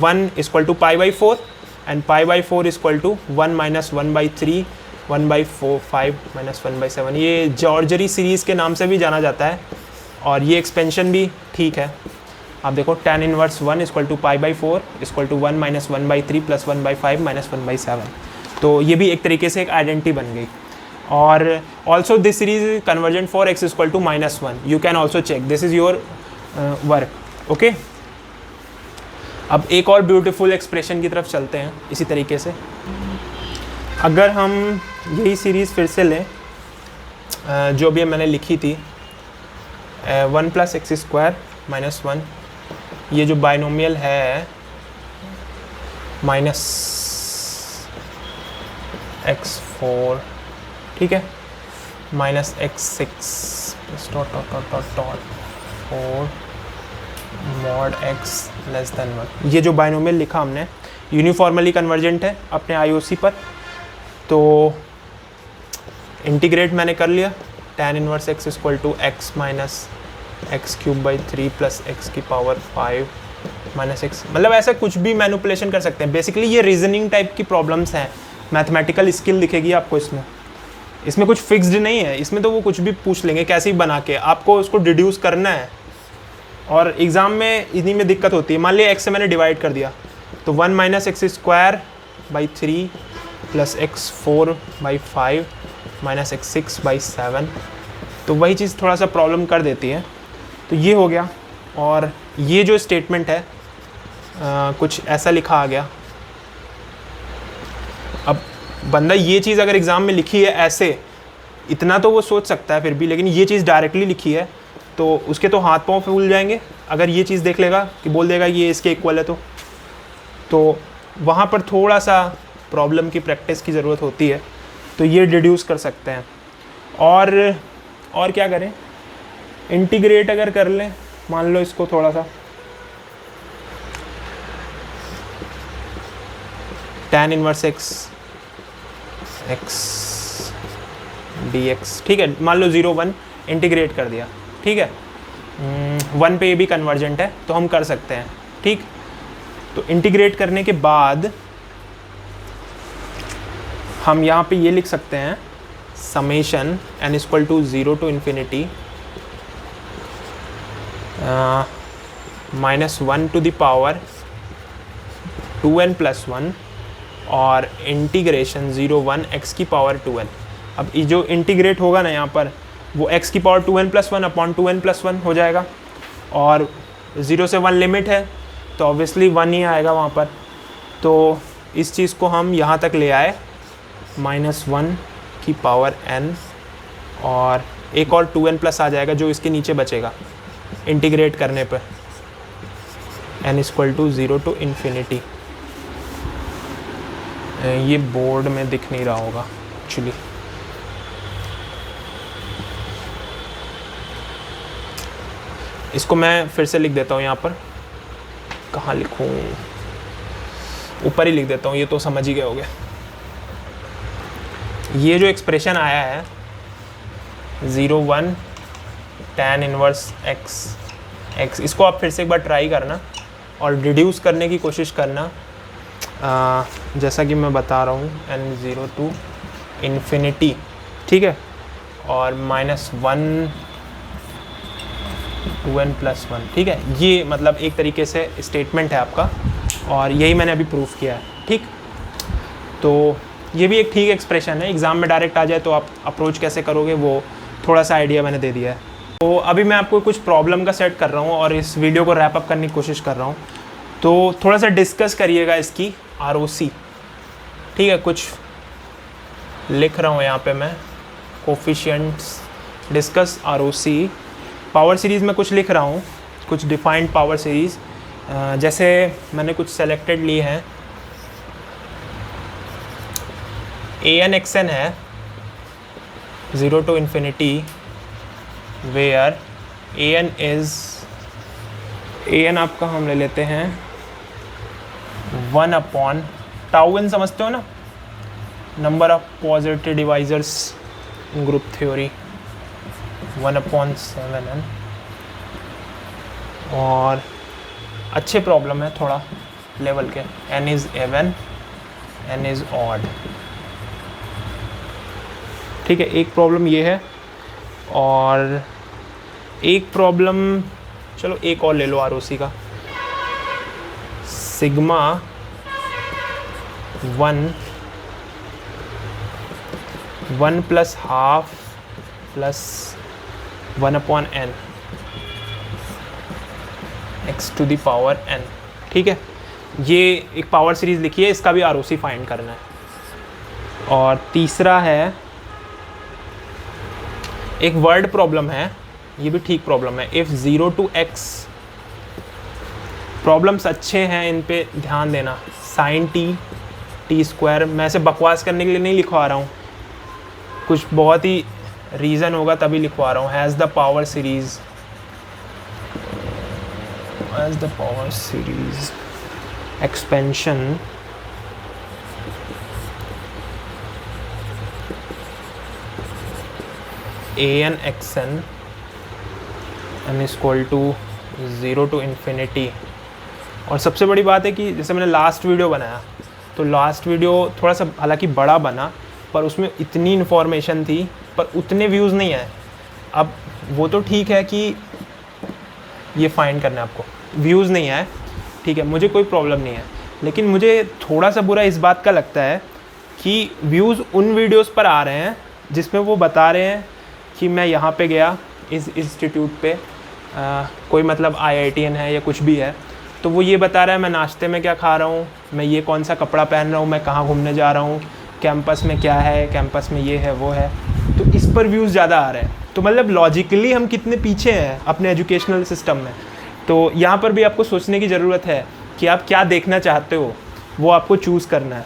1 equal to π/4 and π/4 equal to 1 minus 1/3 1/5 minus 1/7। ये जॉर्जरी सीरीज़ के नाम से भी जाना जाता है, और ये एक्सपेंशन भी ठीक है। आप देखो tan inverse 1 equal to π/4 equal to 1 minus 1/3 plus 1/5 minus 1/7। तो ये भी एक तरीके से एक आइडेंटिटी बन गई। और also this series is convergent for x equal to -1, you can also check, this is your work, okay. अब एक और ब्यूटीफुल एक्सप्रेशन की तरफ चलते हैं इसी तरीके से। अगर हम यही सीरीज़ फिर से लें जो भी मैंने लिखी थी 1 प्लस एक्स स्क्वायर माइनस 1, ये जो बाइनोमियल है माइनस x4, ठीक है, minus x6 dot dot dot dot dot 4 mod x less than 1। ये जो बाइनोमियल लिखा हमने यूनिफॉर्मली कन्वर्जेंट है अपने IOC पर, तो इंटीग्रेट मैंने कर लिया, tan inverse x equal to x minus x cube by 3 plus x की पावर 5 माइनस एक्स, मतलब ऐसा कुछ भी मैनिपुलेशन कर सकते हैं। बेसिकली ये रीजनिंग टाइप की प्रॉब्लम्स हैं, मैथमेटिकल स्किल दिखेगी आपको इसमें कुछ फिक्स्ड नहीं है, इसमें तो वो कुछ भी पूछ लेंगे कैसे ही बना के, आपको उसको डिड्यूस करना है। और एग्ज़ाम में इन्हीं में दिक्कत होती है। मान लिया x से मैंने डिवाइड कर दिया, तो 1 minus x square by 3 plus x 4/5 minus x 6/7, तो वही चीज़ थोड़ा सा प्रॉब्लम कर देती है। तो ये हो गया, और ये जो स्टेटमेंट है कुछ ऐसा लिखा आ गया। अब बंदा ये चीज़ अगर एग्ज़ाम में लिखी है ऐसे, इतना तो वो सोच सकता है फिर भी, लेकिन ये चीज़ डायरेक्टली लिखी है तो उसके तो हाथ पाँव फूल जाएंगे अगर ये चीज़ देख लेगा कि बोल देगा ये इसके इक्वल है। तो वहाँ पर थोड़ा सा प्रॉब्लम की प्रैक्टिस की ज़रूरत होती है, तो ये डिड्यूस कर सकते हैं। और क्या करें, इंटीग्रेट अगर कर लें, मान लो इसको थोड़ा सा tan इनवर्स x dx, ठीक है, मान लो 0 1 इंटीग्रेट कर दिया, ठीक है, 1 पे ये भी कन्वर्जेंट है तो हम कर सकते हैं, ठीक। तो इंटीग्रेट करने के बाद हम यहाँ पे ये लिख सकते हैं summation n equal to 0 to infinity -1 to the power 2n plus 1 और इंटीग्रेशन 0 1 x की पावर 2n। अब ये जो इंटीग्रेट होगा ना यहाँ पर, वो x की power 2n plus 1 upon 2n plus 1 हो जाएगा, और 0 से 1 लिमिट है तो ऑब्वियसली 1 ही आएगा वहाँ पर। तो इस चीज़ को हम यहाँ तक ले आए -1 की पावर n, और एक और 2n प्लस आ जाएगा जो इसके नीचे बचेगा इंटीग्रेट करने पर, n equal to 0 to infinity. ये बोर्ड में दिख नहीं रहा होगा एक्चुअली, इसको मैं फिर से लिख देता हूँ यहाँ पर, कहाँ लिखूँ, ऊपर ही लिख देता हूँ, ये तो समझ ही गए होगे। ये जो एक्सप्रेशन आया है 0 1 tan इनवर्स x, इसको आप फिर से एक बार ट्राई करना और डिड्यूस करने की कोशिश करना, जैसा कि मैं बता रहा हूँ n 0 टू इन्फिनिटी, ठीक है, और -1 2n+1, ठीक है। ये मतलब एक तरीके से स्टेटमेंट है आपका, और यही मैंने अभी प्रूफ किया है, ठीक। तो ये भी एक ठीक एक्सप्रेशन है, एग्ज़ाम में डायरेक्ट आ जाए तो आप अप्रोच कैसे करोगे वो थोड़ा सा आइडिया मैंने दे दिया है। तो अभी मैं आपको कुछ प्रॉब्लम का सेट कर रहा हूँ और इस वीडियो को रैप अप करने की कोशिश कर रहा हूँ। तो थोड़ा सा डिस्कस करिएगा इसकी ROC, ठीक है। कुछ लिख रहा हूँ यहाँ पे मैं, coefficients, discuss ROC, power series में कुछ लिख रहा हूँ, कुछ डिफाइंड पावर सीरीज़, जैसे मैंने कुछ सेलेक्टेड लिए हैं। AN/XN है 0 to infinity, where AN आपका हम ले लेते हैं 1 टाउ n, समझते हो ना, number of positive divisors in group theory, 1/7n। और अच्छे प्रॉब्लम है थोड़ा लेवल के, n is even, n is odd, ठीक है। एक प्रॉब्लम ये है, और एक प्रॉब्लम, चलो एक और ले लो ROC का, सिग्मा 1 + ½ + 1/n x⁴n, ठीक है। ये एक पावर सीरीज़ लिखी है, इसका भी ROC फाइंड करना है। और तीसरा है एक वर्ड प्रॉब्लम है, ये भी ठीक प्रॉब्लम है, इफ़ 0 to x, प्रॉब्लम्स अच्छे हैं, इन पे ध्यान देना। sin t², मैं ऐसे बकवास करने के लिए नहीं लिखवा रहा हूँ, कुछ बहुत ही रीज़न होगा तभी लिखवा रहा हूँ। Has the power series expansion AN/XN n = 0 to infinity। और सबसे बड़ी बात है कि जैसे मैंने लास्ट वीडियो बनाया, तो लास्ट वीडियो थोड़ा सा हालांकि बड़ा बना, पर उसमें इतनी इन्फॉर्मेशन थी पर उतने व्यूज़ नहीं आए। अब वो तो ठीक है कि ये फाइंड करना है आपको, व्यूज़ नहीं आए, ठीक है, मुझे कोई प्रॉब्लम नहीं है, लेकिन मुझे थोड़ा सा बुरा इस बात का लगता है कि व्यूज़ उन वीडियोस पर आ रहे हैं जिसमें वो बता रहे हैं कि मैं यहाँ पे गया इस इंस्टीट्यूट पे, कोई मतलब IITN है या कुछ भी है, तो वो ये बता रहा है मैं नाश्ते में क्या खा रहा हूँ, मैं ये कौन सा कपड़ा पहन रहा हूँ, मैं कहाँ घूमने जा रहा हूँ, कैंपस में क्या है, कैंपस में ये है वो है, तो इस पर व्यूज़ ज़्यादा आ रहे हैं। तो मतलब लॉजिकली हम कितने पीछे हैं अपने एजुकेशनल सिस्टम में। तो यहाँ पर भी आपको सोचने की ज़रूरत है कि आप क्या देखना चाहते हो, वो आपको चूज़ करना है।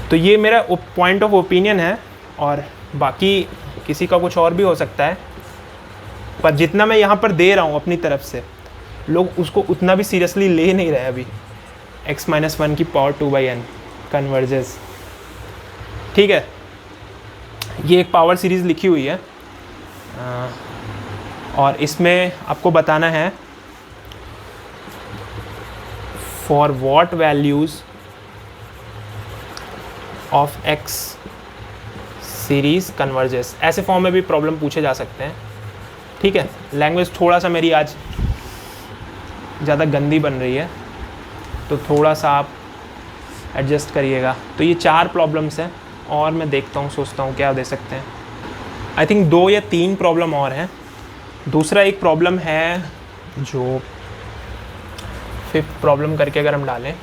तो ये मेरा पॉइंट ऑफ ओपिनियन है, और बाकी किसी का कुछ और भी हो सकता है, पर जितना मैं यहाँ पर दे रहा हूँ अपनी तरफ से, लोग उसको उतना भी सीरियसली ले नहीं रहे अभी। x-1 कन्वर्जेस, ठीक है। ये एक पावर सीरीज़ लिखी हुई है, और इसमें आपको बताना है for what values of x series converges, ऐसे फॉर्म में भी प्रॉब्लम पूछे जा सकते हैं, ठीक है। लैंग्वेज थोड़ा सा मेरी आज ज़्यादा गंदी बन रही है, तो थोड़ा सा आप एडजस्ट करिएगा। तो ये 4 प्रॉब्लम्स हैं, और मैं देखता हूँ, सोचता हूँ क्या दे सकते हैं। आई थिंक 2 या 3 प्रॉब्लम और हैं। दूसरा एक प्रॉब्लम है जो 5th प्रॉब्लम करके अगर हम डालें,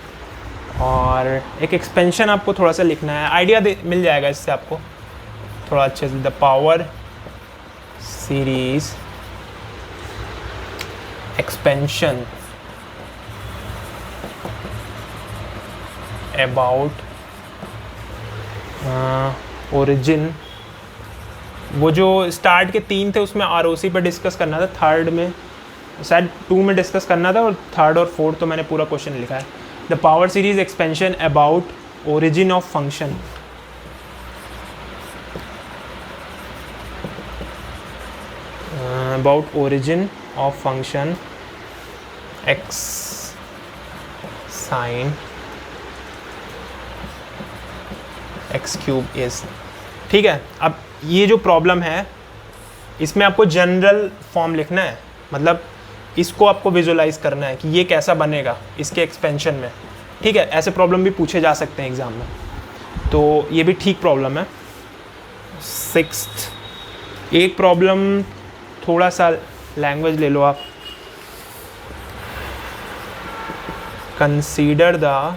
और एक एक्सपेंशन आपको थोड़ा सा लिखना है, आइडिया मिल जाएगा इससे आपको थोड़ा अच्छे से। The power series expansion about origin, वो जो स्टार्ट के 3 थे उसमें ROC पे डिस्कस करना था, 3rd में शायद 2 में डिस्कस करना था, और 3rd और 4th तो मैंने पूरा क्वेश्चन लिखा है। The power series expansion about origin of function, about origin of function x sin x³ is, ठीक है। अब ये जो प्रॉब्लम है इसमें आपको जनरल फॉर्म लिखना है, मतलब इसको आपको विजुलाइज करना है कि ये कैसा बनेगा इसके एक्सपेंशन में, ठीक है। ऐसे प्रॉब्लम भी पूछे जा सकते हैं एग्ज़ाम में, तो ये भी ठीक प्रॉब्लम है। 6th एक प्रॉब्लम, थोड़ा सा लैंग्वेज ले लो आप। Consider the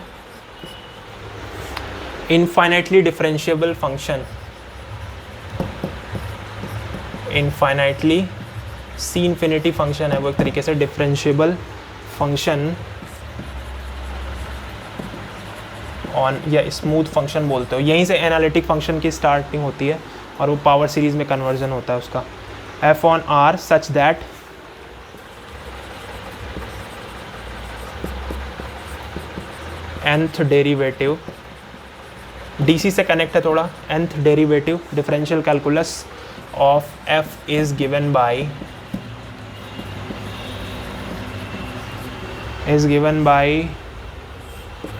infinitely differentiable function, infinitely C infinity function है वो एक तरीके से डिफरेंशिएबल फंक्शन ऑन, या स्मूथ फंक्शन बोलते हो, यहीं से एनालिटिक फंक्शन की स्टार्टिंग होती है और वो पावर सीरीज में कन्वर्जन होता है उसका। F on R such that nth derivative, DC से कनेक्ट है थोड़ा, nth derivative differential calculus of f is given by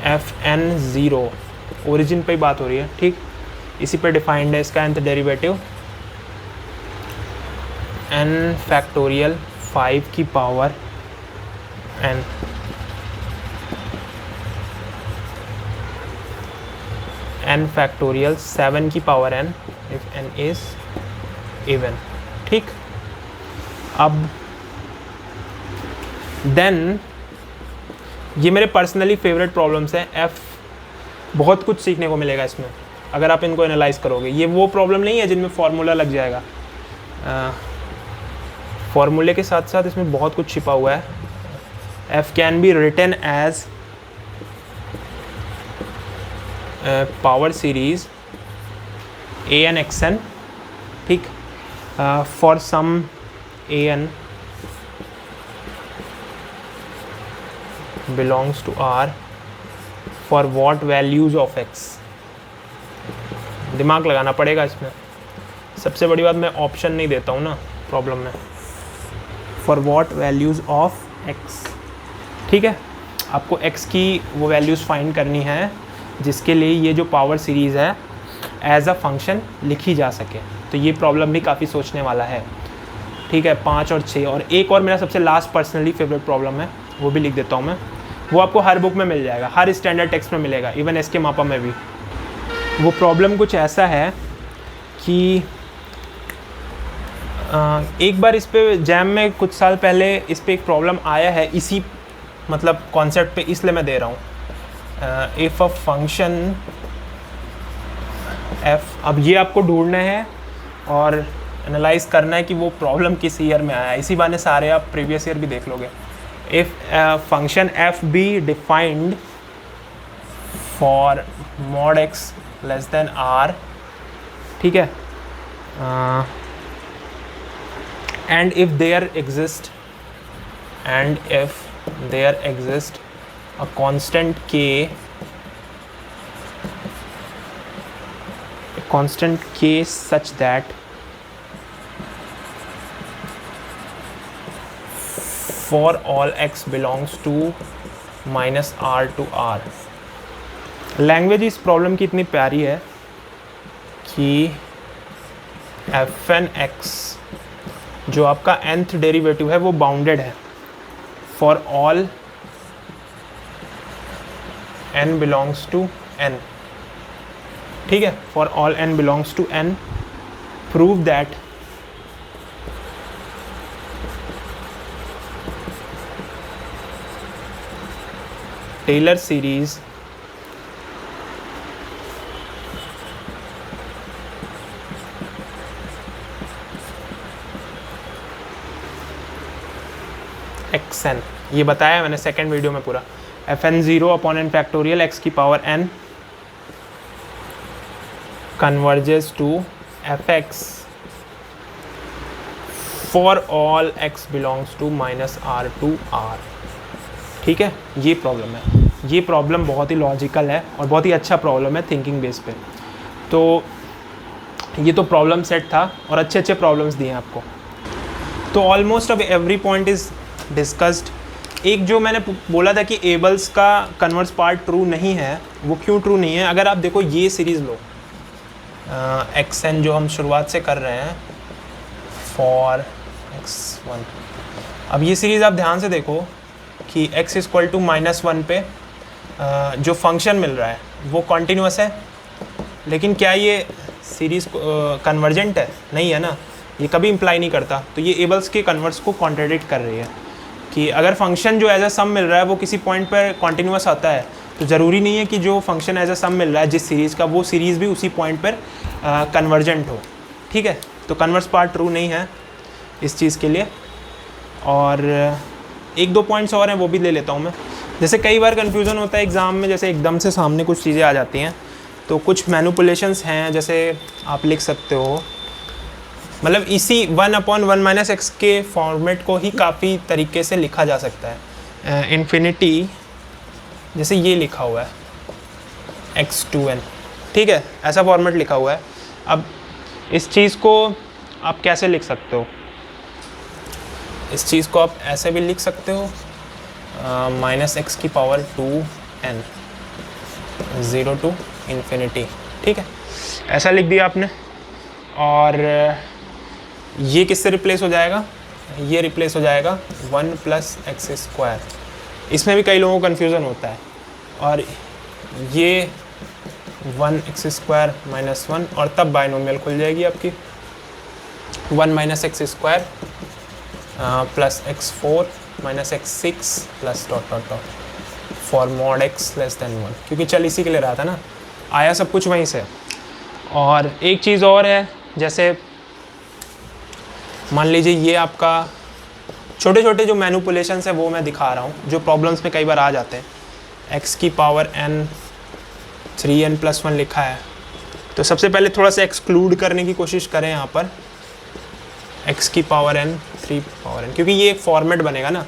f n zero, origin पे ही बात हो रही है, ठीक, इसी पे डिफाइंड है इसका nth डेरिवेटिव n फैक्टोरियल 5 की पावर n, n फैक्टोरियल 7 की power n if n is even, ठीक। अब देन ये मेरे पर्सनली फेवरेट प्रॉब्लम्स हैं। एफ बहुत कुछ सीखने को मिलेगा इसमें अगर आप इनको एनालाइज करोगे। ये वो प्रॉब्लम नहीं है जिनमें फार्मूला लग जाएगा, फार्मूले के साथ साथ इसमें बहुत कुछ छिपा हुआ है। F can be written as power series A N X N, ठीक, for some A N belongs to R for what values of x। दिमाग लगाना पड़ेगा इसमें। सबसे बड़ी बात, मैं ऑप्शन नहीं देता हूँ ना प्रॉब्लम में। for what values of x, ठीक है। आपको x की वो वैल्यूज़ फाइंड करनी है जिसके लिए ये जो पावर सीरीज़ है एज अ फंक्शन लिखी जा सके। तो ये प्रॉब्लम भी काफ़ी सोचने वाला है, ठीक है। 5 और 6 और एक और मेरा सबसे लास्ट पर्सनली फेवरेट प्रॉब्लम है, वो भी लिख देता हूँ मैं। वो आपको हर बुक में मिल जाएगा, हर स्टैंडर्ड टेक्स्ट में मिलेगा, इवन एसके मापा में भी। वो प्रॉब्लम कुछ ऐसा है कि एक बार इस पे जैम में कुछ साल पहले इस पे एक प्रॉब्लम आया है इसी मतलब कॉन्सेप्ट पे, इसलिए मैं दे रहा हूँ। इफ़ अ फंक्शन एफ, अब ये आपको ढूंढना है और एनालाइज करना है कि वो प्रॉब्लम किस ईयर में आया है। इसी बहाने सारे आप प्रीवियस ईयर भी देख लोगे। If function f be defined for mod x less than r, ठीक है, and if there exist a constant k such that for all x belongs to -r to r। Language इस problem की इतनी प्यारी है कि fn x जो आपका nth डेरिवेटिव है वो बाउंडेड है for all n belongs to n, ठीक है। For all n belongs to n, prove that Taylor series xn, ये बताया मैंने सेकेंड वीडियो में पूरा। fn 0 upon n factorial x की power n converges to fx for all x belongs to -r to r, ठीक है। ये problem है, ये प्रॉब्लम बहुत ही लॉजिकल है और बहुत ही अच्छा प्रॉब्लम है थिंकिंग बेस पे। तो ये तो प्रॉब्लम सेट था और अच्छे अच्छे प्रॉब्लम्स दिए हैं आपको। तो ऑलमोस्ट अब एवरी पॉइंट इज़ डिस्कस्ड। एक जो मैंने बोला था कि एबल्स का कन्वर्स पार्ट ट्रू नहीं है, वो क्यों ट्रू नहीं है? अगर आप देखो ये सीरीज़ लो, xn जो हम शुरुआत से कर रहे हैं फॉर x1। अब ये सीरीज़ आप ध्यान से देखो कि x इक्वल टू -1 पे जो फंक्शन मिल रहा है वो कॉन्टीन्यूअस है, लेकिन क्या ये सीरीज़ कन्वर्जेंट है? नहीं है ना, ये कभी इम्प्लाई नहीं करता। तो ये एबल्स के कन्वर्स को कॉन्ट्रडिक्ट कर रही है कि अगर फंक्शन जो एज अ सम मिल रहा है वो किसी पॉइंट पर कॉन्टीन्यूअस आता है, तो ज़रूरी नहीं है कि जो फंक्शन एज अ सम मिल रहा है जिस सीरीज़ का, वो सीरीज़ भी उसी पॉइंट पर कन्वर्जेंट हो। ठीक है, तो कन्वर्स पार्ट ट्रू नहीं है इस चीज़ के लिए। और एक दो पॉइंट्स और हैं वो भी ले लेता हूँ मैं। जैसे कई बार कन्फ्यूज़न होता है एग्ज़ाम में, जैसे एकदम से सामने कुछ चीज़ें आ जाती हैं, तो कुछ मैनिपुलेशंस हैं, जैसे आप लिख सकते हो, मतलब इसी 1/1 - x के फॉर्मेट को ही काफ़ी तरीके से लिखा जा सकता है। इन्फिनिटी जैसे ये लिखा हुआ है x2n, ठीक है, ऐसा फॉर्मेट लिखा हुआ है। अब इस चीज़ को आप कैसे लिख सकते हो? इस चीज़ को आप ऐसे भी लिख सकते हो, -x⁻²n 0 टू इन्फिनिटी, ठीक है, ऐसा लिख दिया आपने। और ये किससे रिप्लेस हो जाएगा? ये रिप्लेस हो जाएगा 1 + x²। इसमें भी कई लोगों को कन्फ्यूज़न होता है। और ये 1x² - 1, और तब बाइनोमियल खुल जाएगी आपकी 1 - x² + x4 - x6 +... for mod x <1, क्योंकि चल इसी के लिए रहा था ना, आया सब कुछ वहीं से। और एक चीज़ और है, जैसे मान लीजिए ये आपका छोटे छोटे जो मैनिपुलेशंस है वो मैं दिखा रहा हूँ, जो प्रॉब्लम्स में कई बार आ जाते हैं। x⁻n 3n+1 लिखा है, तो सबसे पहले थोड़ा सा एक्सक्लूड करने की कोशिश करें यहाँ पर x⁻n 3n, क्योंकि ये एक फॉर्मेट बनेगा ना।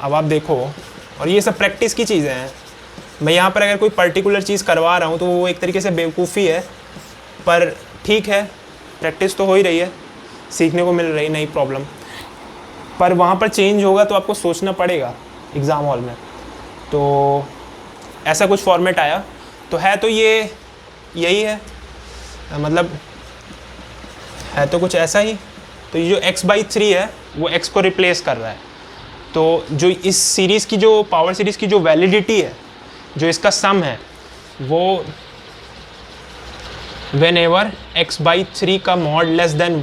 अब आप देखो, और ये सब प्रैक्टिस की चीज़ें हैं। मैं यहाँ पर अगर कोई पर्टिकुलर चीज़ करवा रहा हूँ तो वो एक तरीके से बेवकूफ़ी है, पर ठीक है, प्रैक्टिस तो हो ही रही है, सीखने को मिल रही नई प्रॉब्लम। पर वहाँ पर चेंज होगा तो आपको सोचना पड़ेगा एग्ज़ाम हॉल में। तो ऐसा कुछ फॉर्मेट आया, तो है तो ये यही है, मतलब है तो कुछ ऐसा ही। तो ये जो x/3 है वो x को रिप्लेस कर रहा है। तो जो इस सीरीज़ की, जो पावर सीरीज़ की जो वैलिडिटी है, जो इसका सम है, वो whenever x/3 का mod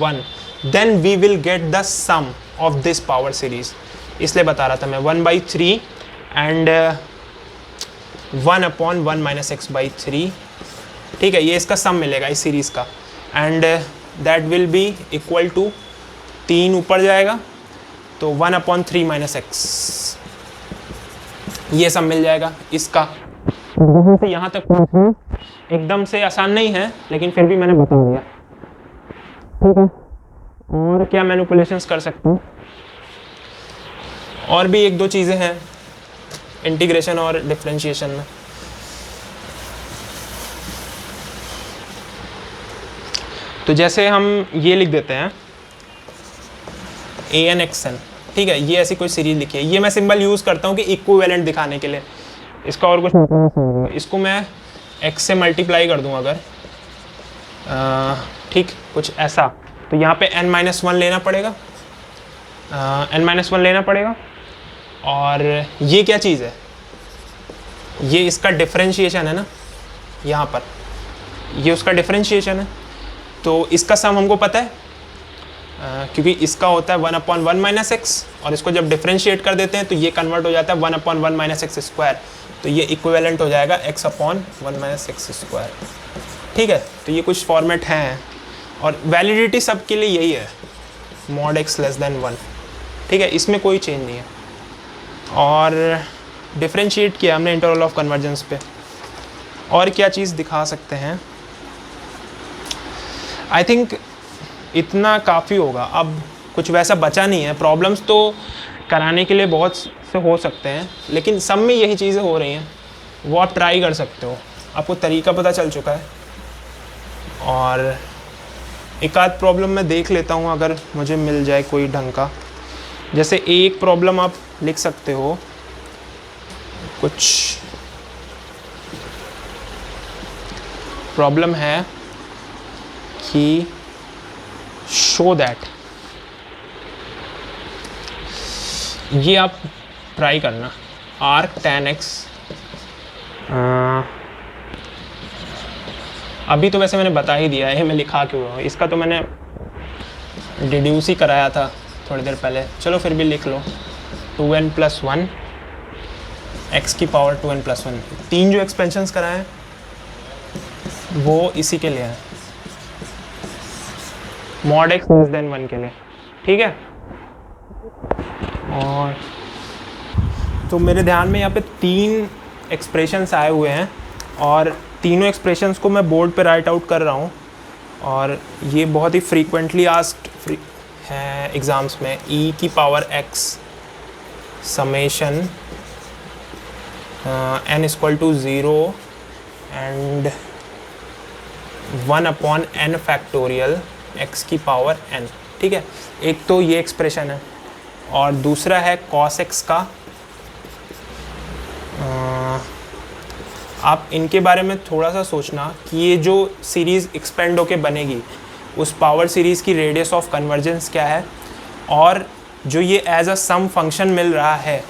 <1, then we will get the sum of this power series। इसलिए बता रहा था मैं 1/3 and 1/1 - x/3, ठीक है, ये इसका सम मिलेगा इस सीरीज़ का, and that will be equal to 3 ऊपर जाएगा तो 1/3 - x, ये सब मिल जाएगा इसका। यहाँ से यहाँ तक पहुँचना एकदम से आसान नहीं है, लेकिन फिर भी मैंने बता दिया, ठीक है। और क्या मैनिपुलेशंस कर सकते हूँ? और भी एक दो चीज़ें हैं इंटीग्रेशन और डिफरेंशिएशन में। तो जैसे हम ये लिख देते हैं an(xn), ठीक है, ये ऐसी कोई सीरीज लिखी है। ये मैं सिंबल यूज़ करता हूँ कि इक्विवेलेंट दिखाने के लिए, इसका और कुछ मतलब। इसको मैं x से मल्टीप्लाई कर दूँ अगर, ठीक, कुछ ऐसा, तो यहाँ पे n-1 लेना पड़ेगा, n-1 लेना पड़ेगा। और ये क्या चीज़ है? ये इसका डिफरेंशिएशन है ना, यहाँ पर ये उसका डिफरेंशिएशन है। तो इसका सम हमको पता है, क्योंकि इसका होता है 1/1 - x, और इसको जब डिफरेंशिएट कर देते हैं तो ये कन्वर्ट हो जाता है 1/1 - x²। तो ये इक्विवेलेंट हो जाएगा x/1 - x², ठीक है। तो ये कुछ फॉर्मेट हैं, और वैलिडिटी सब के लिए यही है, mod x <1, ठीक है, इसमें कोई चेंज नहीं है। और डिफरेंशिएट किया हमने इंटरवल ऑफ कन्वर्जेंस पे। और क्या चीज़ दिखा सकते हैं? आई थिंक इतना काफ़ी होगा, अब कुछ वैसा बचा नहीं है। प्रॉब्लम्स तो कराने के लिए बहुत से हो सकते हैं, लेकिन सब में यही चीज़ें हो रही हैं, वो आप ट्राई कर सकते हो, आपको तरीका पता चल चुका है। और एक आध प्रॉब्लम मैं देख लेता हूँ अगर मुझे मिल जाए कोई ढंग का। जैसे एक प्रॉब्लम आप लिख सकते हो, कुछ प्रॉब्लम है कि शो दैट ये आप ट्राई करना, आर्क tan x। अभी तो वैसे मैंने बता ही दिया है, मैं लिखा क्यों हूँ, इसका तो मैंने डिड्यूस ही कराया था थोड़ी देर पहले, चलो फिर भी लिख लो। 2n + 1 x की पावर 2n + 1। तीन जो एक्सपेंशंस कराए हैं वो इसी के लिए है, mod x < 1 के लिए, ठीक है। और तो मेरे ध्यान में यहाँ पे 3 एक्सप्रेशंस आए हुए हैं और तीनों एक्सप्रेशंस को मैं बोर्ड पे राइट आउट कर रहा हूँ। और ये बहुत ही फ्रीक्वेंटली आस्क्ड है एग्ज़ाम्स में, e की power x summation n = 0 and 1/n factorial x की पावर n, ठीक है। एक तो ये एक्सप्रेशन है और दूसरा है cos x का। आप इनके बारे में थोड़ा सा सोचना कि ये जो सीरीज़ एक्सपेंड होके बनेगी उस पावर सीरीज़ की रेडियस ऑफ कन्वर्जेंस क्या है, और जो ये एज अ सम फंक्शन मिल रहा है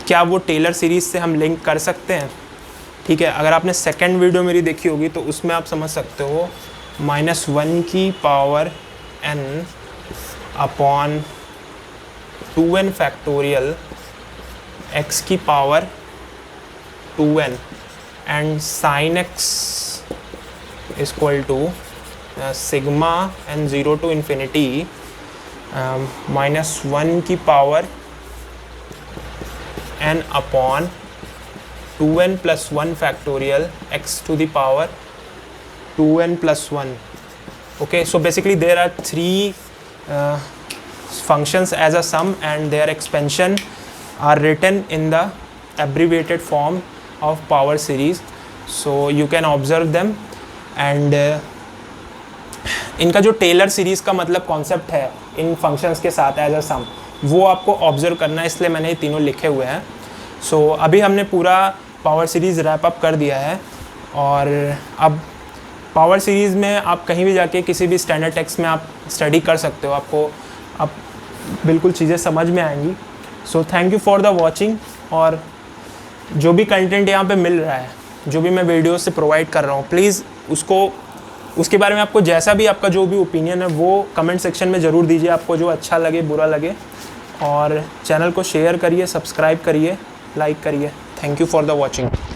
क्या वो टेलर सीरीज़ से हम लिंक कर सकते हैं, ठीक है। अगर आपने सेकंड वीडियो मेरी देखी होगी तो उसमें आप समझ सकते हो -1 की power n upon 2n factorial x की power 2n and sin x = sigma n 0 to infinity -1 की power n upon 2n + 1 factorial x to the power 2n + 1. Okay, so basically there are 3 functions as a sum and their expansion are written in the abbreviated form of power series, so you can observe them and इनका जो Taylor series का मतलब concept है इन functions के साथ as a सम, वो आपको observe करना है, इसलिए मैंने ये तीनों लिखे हुए हैं। सो अभी हमने पूरा पावर सीरीज़ रैप अप कर दिया है और अब पावर सीरीज़ में आप कहीं भी जाके किसी भी स्टैंडर्ड टेक्स्ट में आप स्टडी कर सकते हो, आपको अब बिल्कुल चीज़ें समझ में आएंगी। So thank you for the watching. और जो भी कंटेंट यहाँ पे मिल रहा है, जो भी मैं वीडियो से प्रोवाइड कर रहा हूँ, प्लीज़ उसके बारे में आपको जैसा भी आपका जो भी ओपिनियन है वो कमेंट सेक्शन में ज़रूर दीजिए, आपको जो अच्छा लगे बुरा लगे। और चैनल को शेयर करिए, सब्सक्राइब करिए, लाइक करिए। Thank you for the watching.